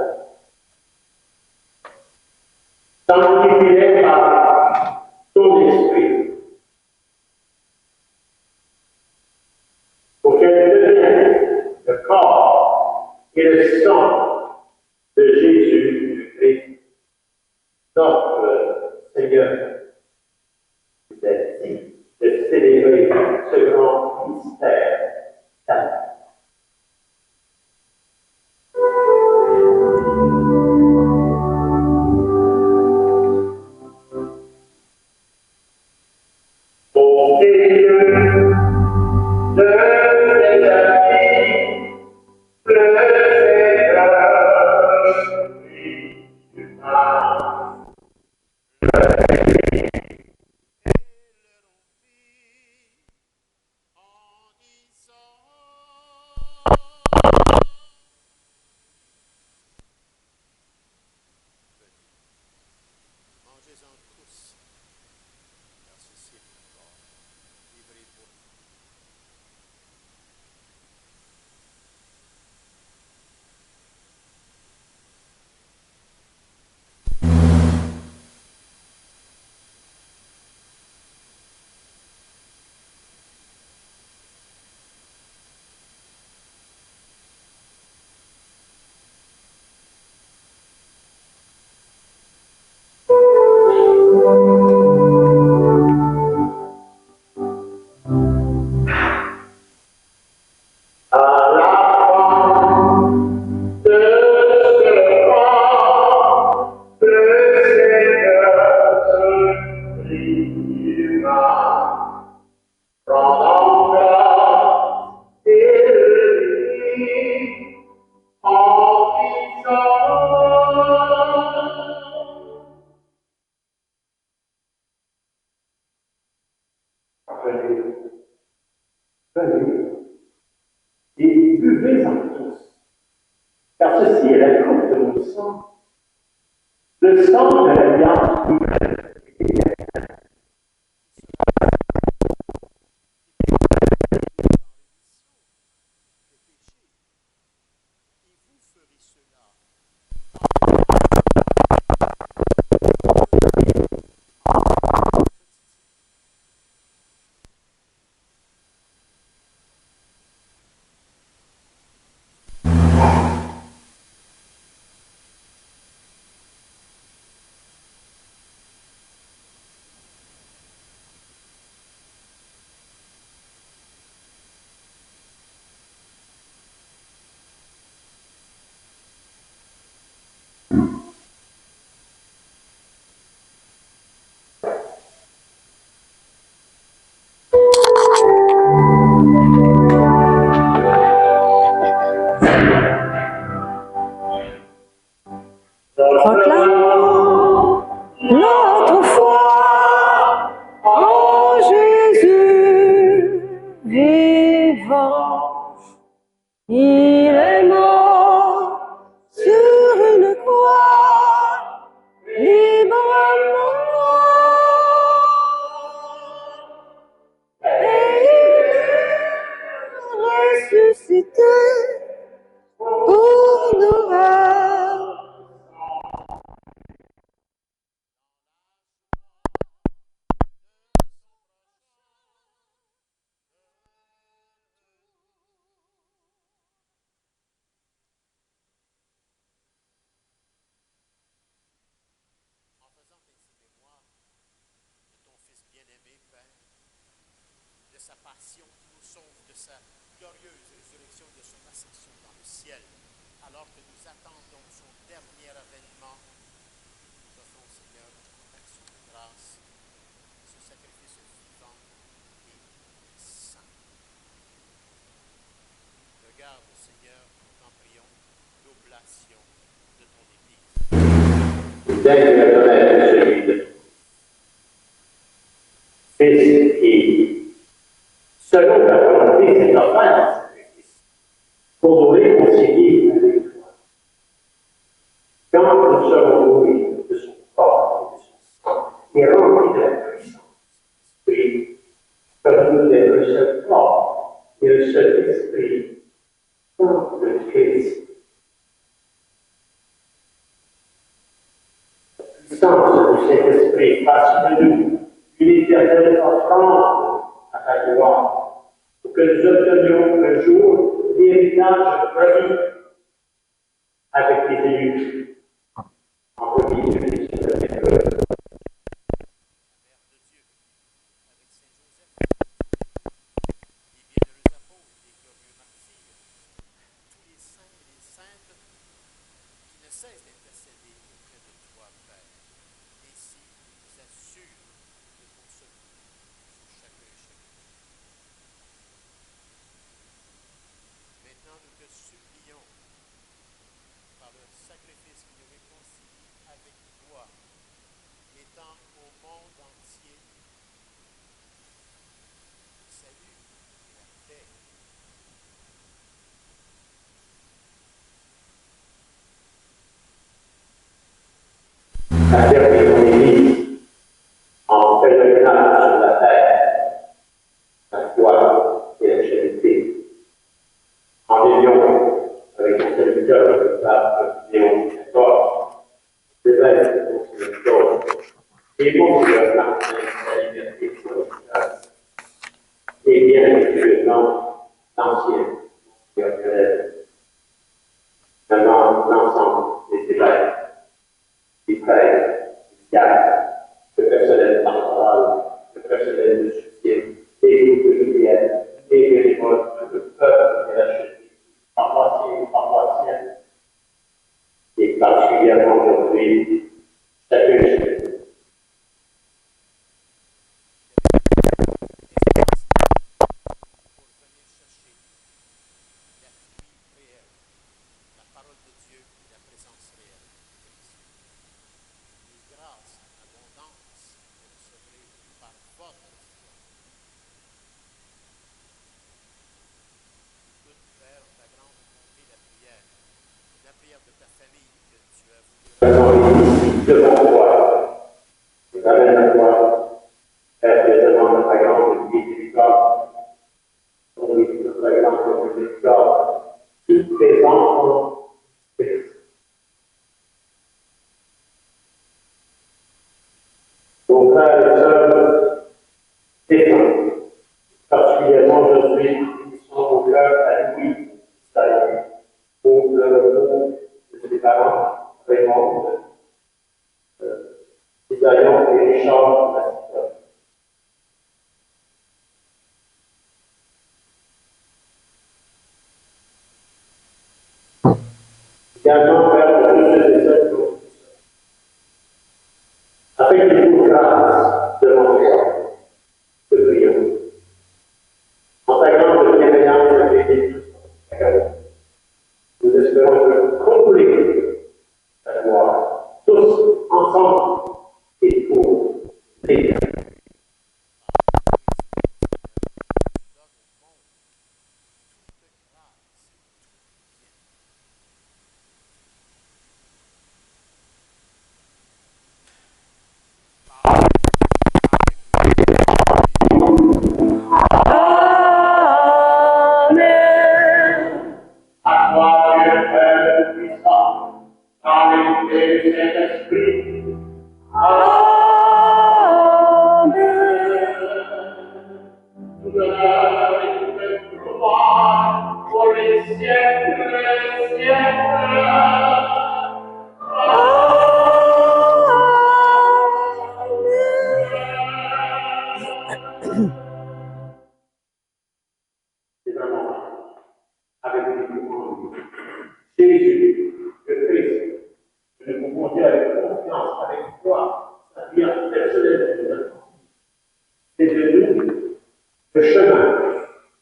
Sanctifie-les par ton esprit, pour qu'elles deviennent le corps et le sang de Jésus du Christ, notre Seigneur. Vous êtes dignes de célébrer ce grand mystère. Amen. Au milieu de ces amis, le Seigneur prie du mal. En disant mangez-en tous, car ceci est mon corps, livré pour vous. À la fin de ce corps, le Seigneur se pliera, rendant grâce et le dit en disant venez, venez. Et buvez-en tous, car ceci est la coupe de mon sang, le sang de l'alliance nouvelle. Et vous ferez cela Proclamons notre foi en Jésus vivant. Il est mort sur une croix, librement. Et il est ressuscité pour nous rendre. en faisant ainsi mémoire de ton Fils bien-aimé, Père, de sa passion qui nous sauve de sa glorieuse résurrection de son ascension dans le ciel, alors que nous attendons son dernier avènement, nous offrons, Seigneur, en action de grâce, ce sacrifice vivant et saint. Regarde, Seigneur, nous t'en prions, l'oblation de ton Église. Daigne me connaître celui de Fils qui, selon ta volonté, s'est offert en sacrifice, pour nous réconcilier avec toi. Quand nous serons nourris de son corps et de son sang, et remplis de la puissance de l'Esprit, comme nous êtes un seul corps et un seul esprit, comme le Christ. La puissance du Saint-Esprit fasse de nous une éternelle offrande à ta gloire, pour que nous obtenions un jour l'héritage promis avec les élus. En premier lieu, sur la terre. La Mère de Dieu, avec Saint Joseph, les bienheureux apôtres, les glorieux martyrs, tous les saints et les saintes qui ne cessent d'intercéder auprès de toi, Père. Ainsi, ils nous assurent de ton secours sur chacun et chacun. Maintenant, nous te supplions, par le sacrifice qui nous réconcilie avec toi, étant au monde entier le salut et la paix. La terre de ton Église, en pèlerinage sur la terre, la foi et la charité, en union avec ton serviteur, le pape Léon XIV, l'évêque de ton serviteur, et monseigneur Martin de la liberté provinciale, et bien actuellement l'ancien monseigneur Grève, vraiment l'ensemble des évêques, des prêtres, des diacres, le personnel pastoral, le personnel de soutien, les groupes prières, les bénévoles, le peuple de la chute, paroissiens et paroissiennes, et particulièrement aujourd'hui, chacun et chacune. Pour venir chercher l'appui réel, la parole de Dieu et la présence réelle de Christ. Les grâces en abondance que vous recevrez par votre foi. Écoute, Père, ta grande bonté, la prière de ta famille que tu as voulu Ici, devant toi, je t'amène à toi, Père, je demande ta grande miséricorde, ton ta grande miséricorde, tout présent en Christ. Mon frère et sœurs, défunt, particulièrement aujourd'hui, ils sont au cœur à Louis, Israël, pour le retour de ses parents, Raymond, Isaïon et Richard Massita. Également, Père, pour tous ceux et celles qui ont fait ça. Avec les coups de grâce devant toi, te prions. En ta grande bienveillance avec les tous, nous espérons que combler ta gloire, tous ensemble et pour l'éternité. À toi, Dieu Père Tout-Puissant, dans l'unité du Saint-Esprit. Tout honneur et toute gloire pour les siècles des siècles. C'est vraiment Dieu en lui. Jésus, le Christ, que nous pouvons dire avec confiance, avec foi, sa prière personnelle de nous a transmis. C'est de nous le chemin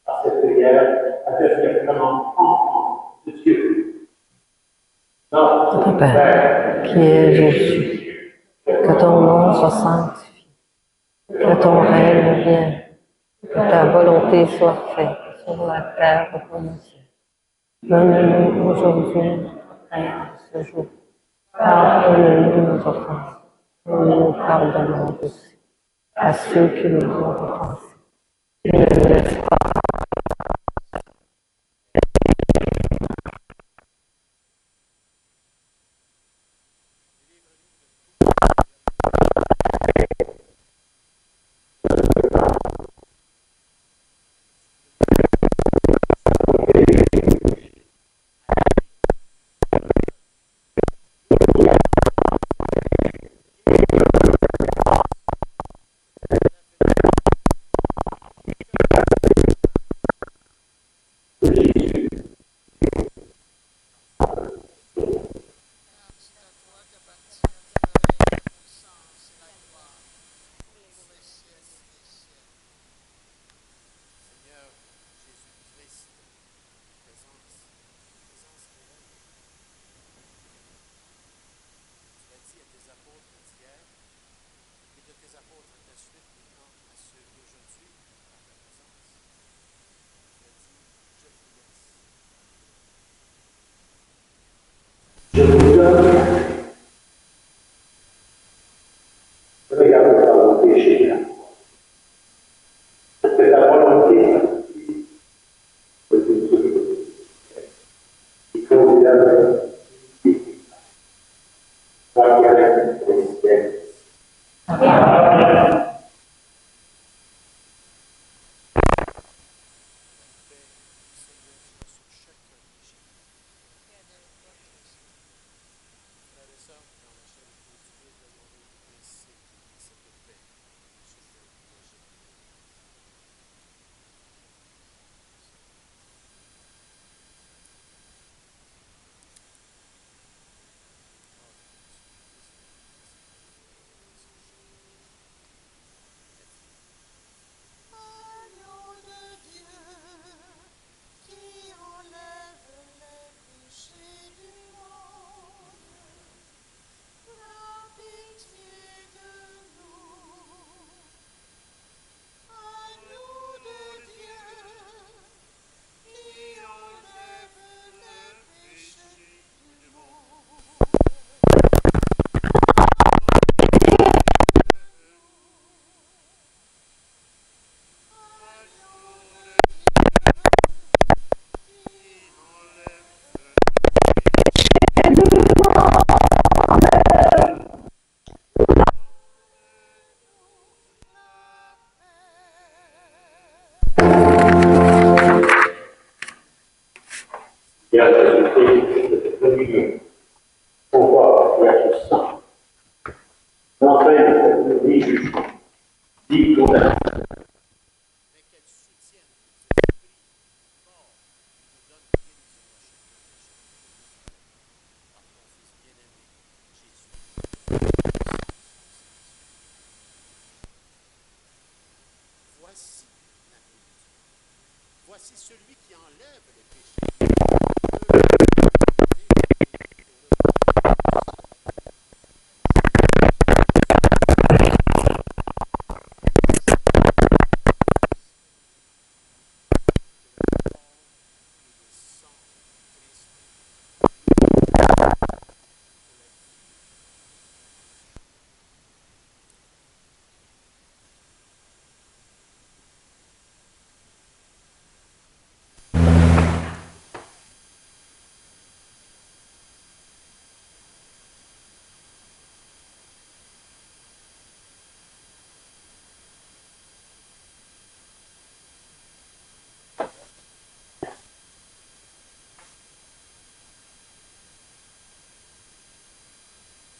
à cette prière, à devenir vraiment enfant de Dieu. Notre Père, qui est Jésus, que ton nom soit sanctifié, que ton règne vienne, que ta volonté soit faite sur la terre comme au ciel. Donne-nous aujourd'hui notre pain de ce jour. Pardonne-nous nos offenses, comme nous pardonnons aussi à ceux qui nous ont offensés. Et ne nous laisse pas C'est à toi d'appartient la puissance et la gloire pour les siècles des siècles. Seigneur Jésus-Christ, présence réelle. Tu l'as dit à tes apôtres d'hier, et de tes apôtres à ta suite maintenant à ceux d'aujourd'hui par ta présence. Tu as dit, je vous laisse. Je vous donne, regardez par vos péchés là. Que ta volonté s'accomplisse de tout ce que il faut vous donner par le Christ. Frères et sœurs, dans la charité du Dieu, demandez le principe de cette paix, ce jeu léger. Agneau de Dieu, qui enlève les péchés du monde, prends pitié de nous. Agneau de Dieu, qui enlève les péchés du monde. Et à Jésus-Christ de te communier, au corps et à ce sang, n'entraîne ni jugement, ni condamnation. Mais qu'elle soutienne cet esprit fort qui nous donne guérison à chacun de chacun. Par ton Fils bien-aimé, Jésus. Voici l'agneau de Dieu. Voici celui qui enlève les péchés.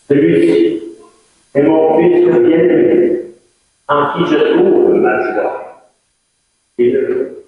Celui-ci est mon Fils bien-aimé, en qui je trouve ma joie. Et le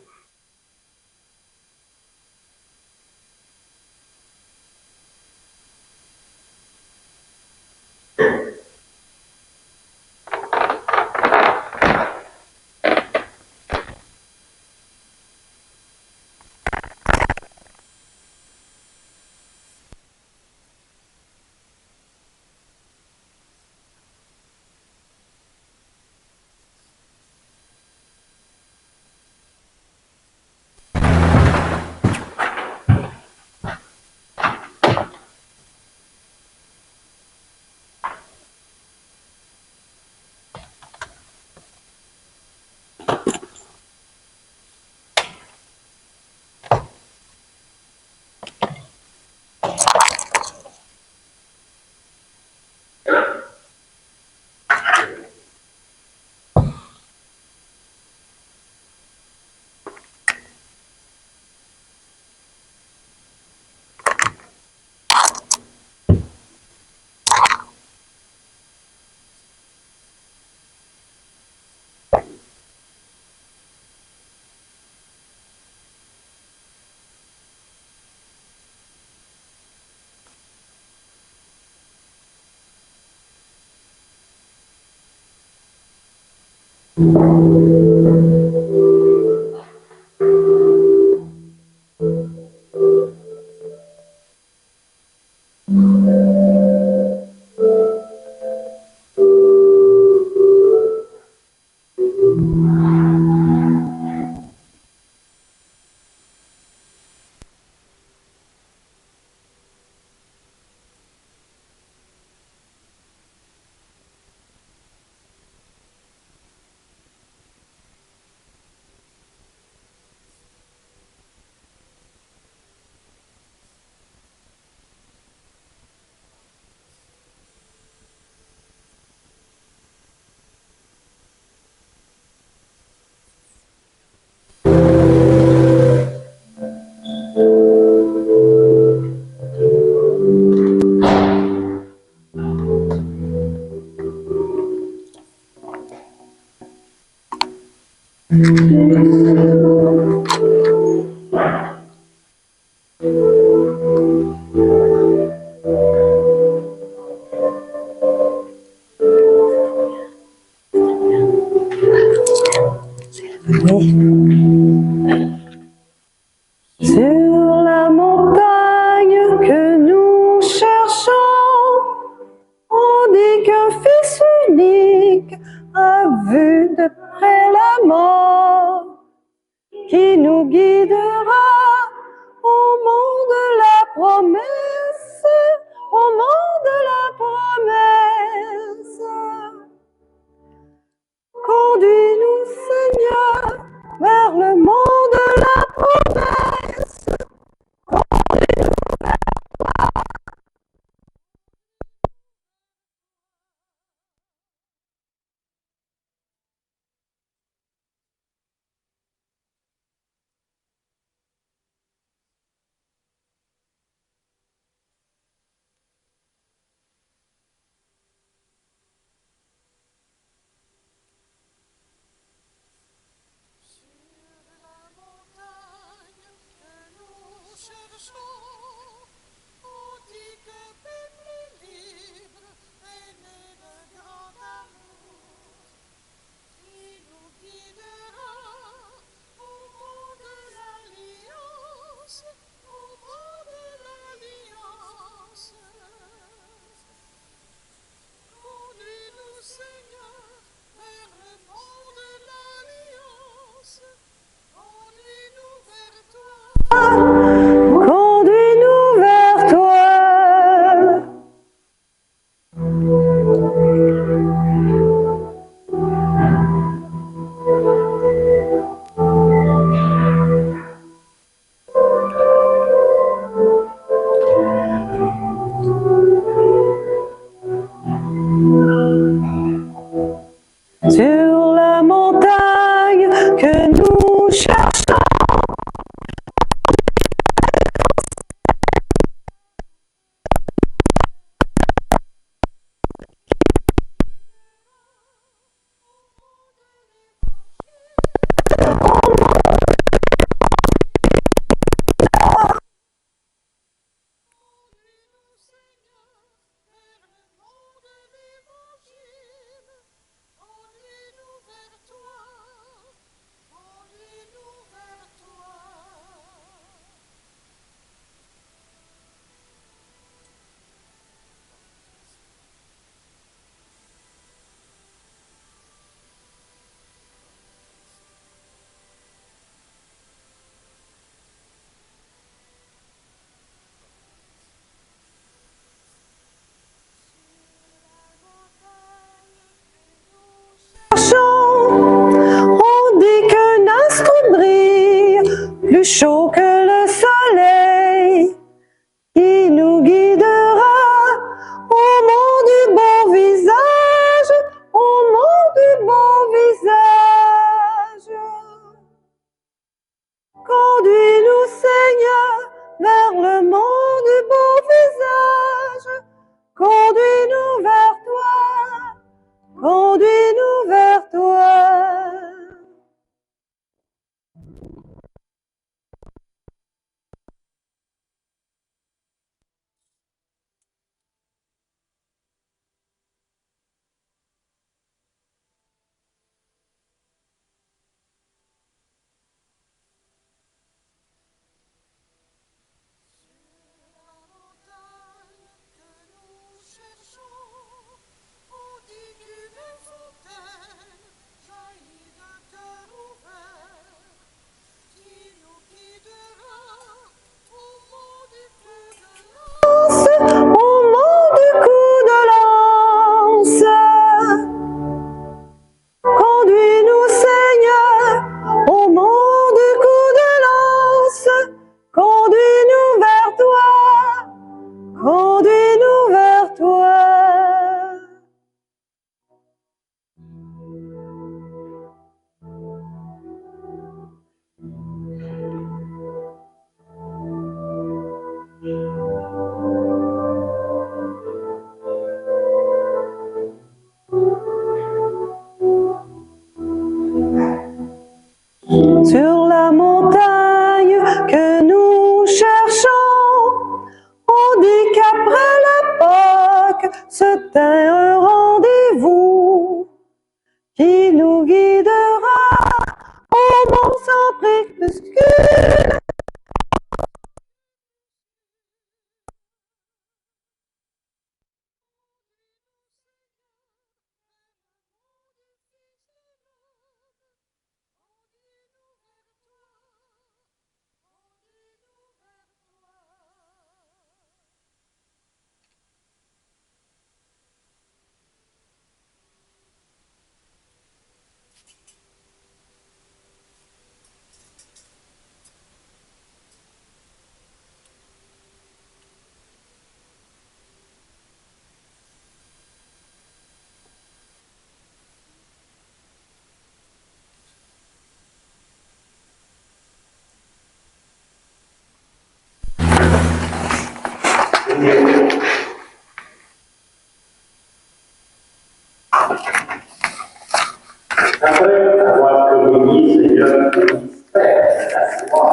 Sur la montagne que nous cherchons, on dit qu'un fils unique a vu de près la mort, qui nous guidera au monde de la promesse, au monde de la promesse. Conduis-nous, Seigneur, vers le monde de la promesse. Conduis-nous vers toi. Sur la montagne que nous cherchons, on dit qu'un astre brille plus chaud que le soleil, qui nous guidera au monde du beau visage, au monde du beau visage. Conduis-nous, Seigneur, vers le monde du beau visage. Conduis-nous vers toi. Conduis-nous vers toi. C'est un rendez-vous qui nous guidera au monde sans crépuscule. Après avoir communié, Seigneur, le mystère de la foi,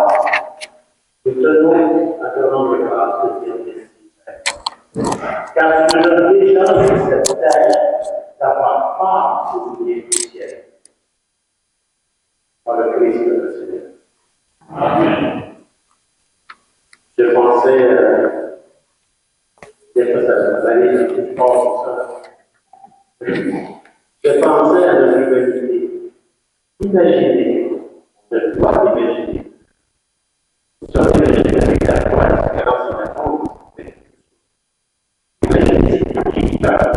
nous tenons à te rendre grâce de dire merci. Car tu nous donnes déjà sur cette terre d'avoir part au milieu du ciel. Par le Christ le Seigneur. Amen. Je pensais, peut-être ça va aller plus fort que ça. Je pensais à notre humanité. Imaginez, on ne doit imaginer. Nous sommes imaginés avec la foi, la différence de la faute. Imaginez qui meurt.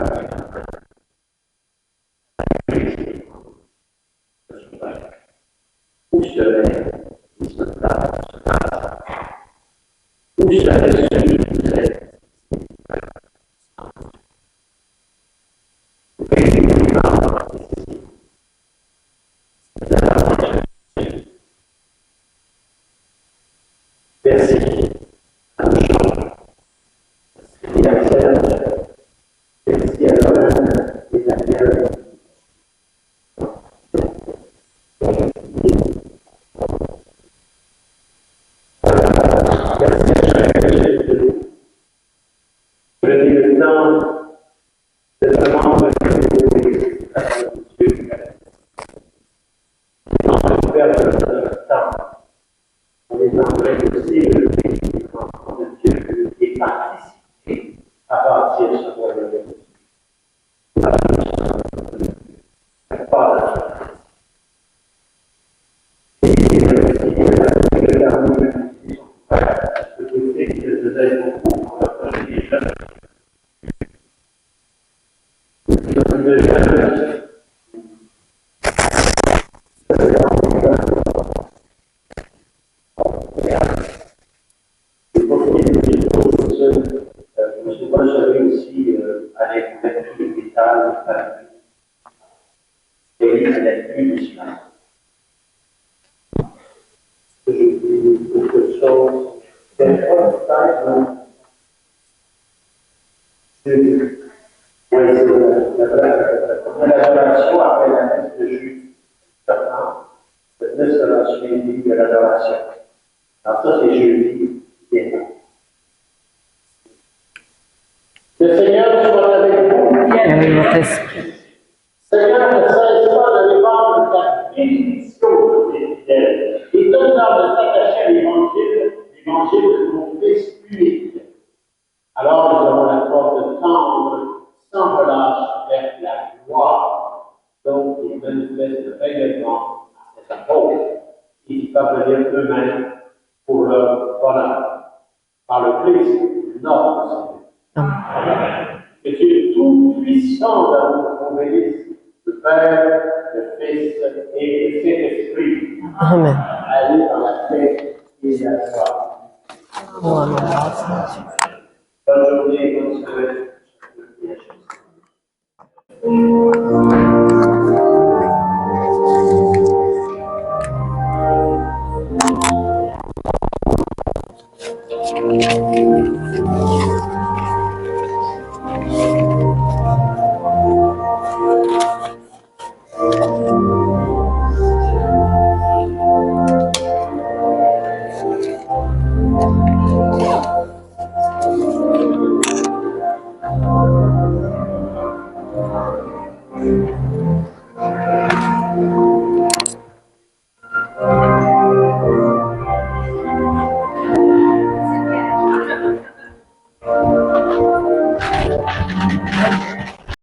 Où serait ce plat, ce plat? Où serait celui qui serait? Merci à nos gens. Merci à Serge. Merci à Lorraine et à Pierre. Merci à chacun de nous. Prenez le temps de vraiment reconnaître à Dieu. Sans perdre notre temps. On est en train de célébrer l'enfant de Dieu et participer à bâtir ce royaume de Dieu. Moi, j'avais aussi à la couverture végétale, et à la pluie du chemin. Je dis quelque chose, quelquefois, peut-être, c'est la relation après la messe de Jules. Cette messe sera suivie de l'adoration. Alors ça, c'est jeudi, bien. Le Seigneur soit avec vous. Avec votre esprit. Seigneur, ne cesse pas de répandre ta bénédiction des fidèles et donne-leur de s'attacher à l'évangile de ton Fils unique. Alors nous aurons la force de tendre sans relâche vers la gloire, donc il manifeste le rayonnement à cet apôtre et qui parvenir eux-mêmes pour leur bonheur. Par le Christ, notre Seigneur. Amen. Que Dieu tout-puissant d'amour vous bénisse, le Père, le Fils et le Saint-Esprit. Amen. Allez dans la paix et la joie. Amen. Bonne journée, bonne semaine. Amen.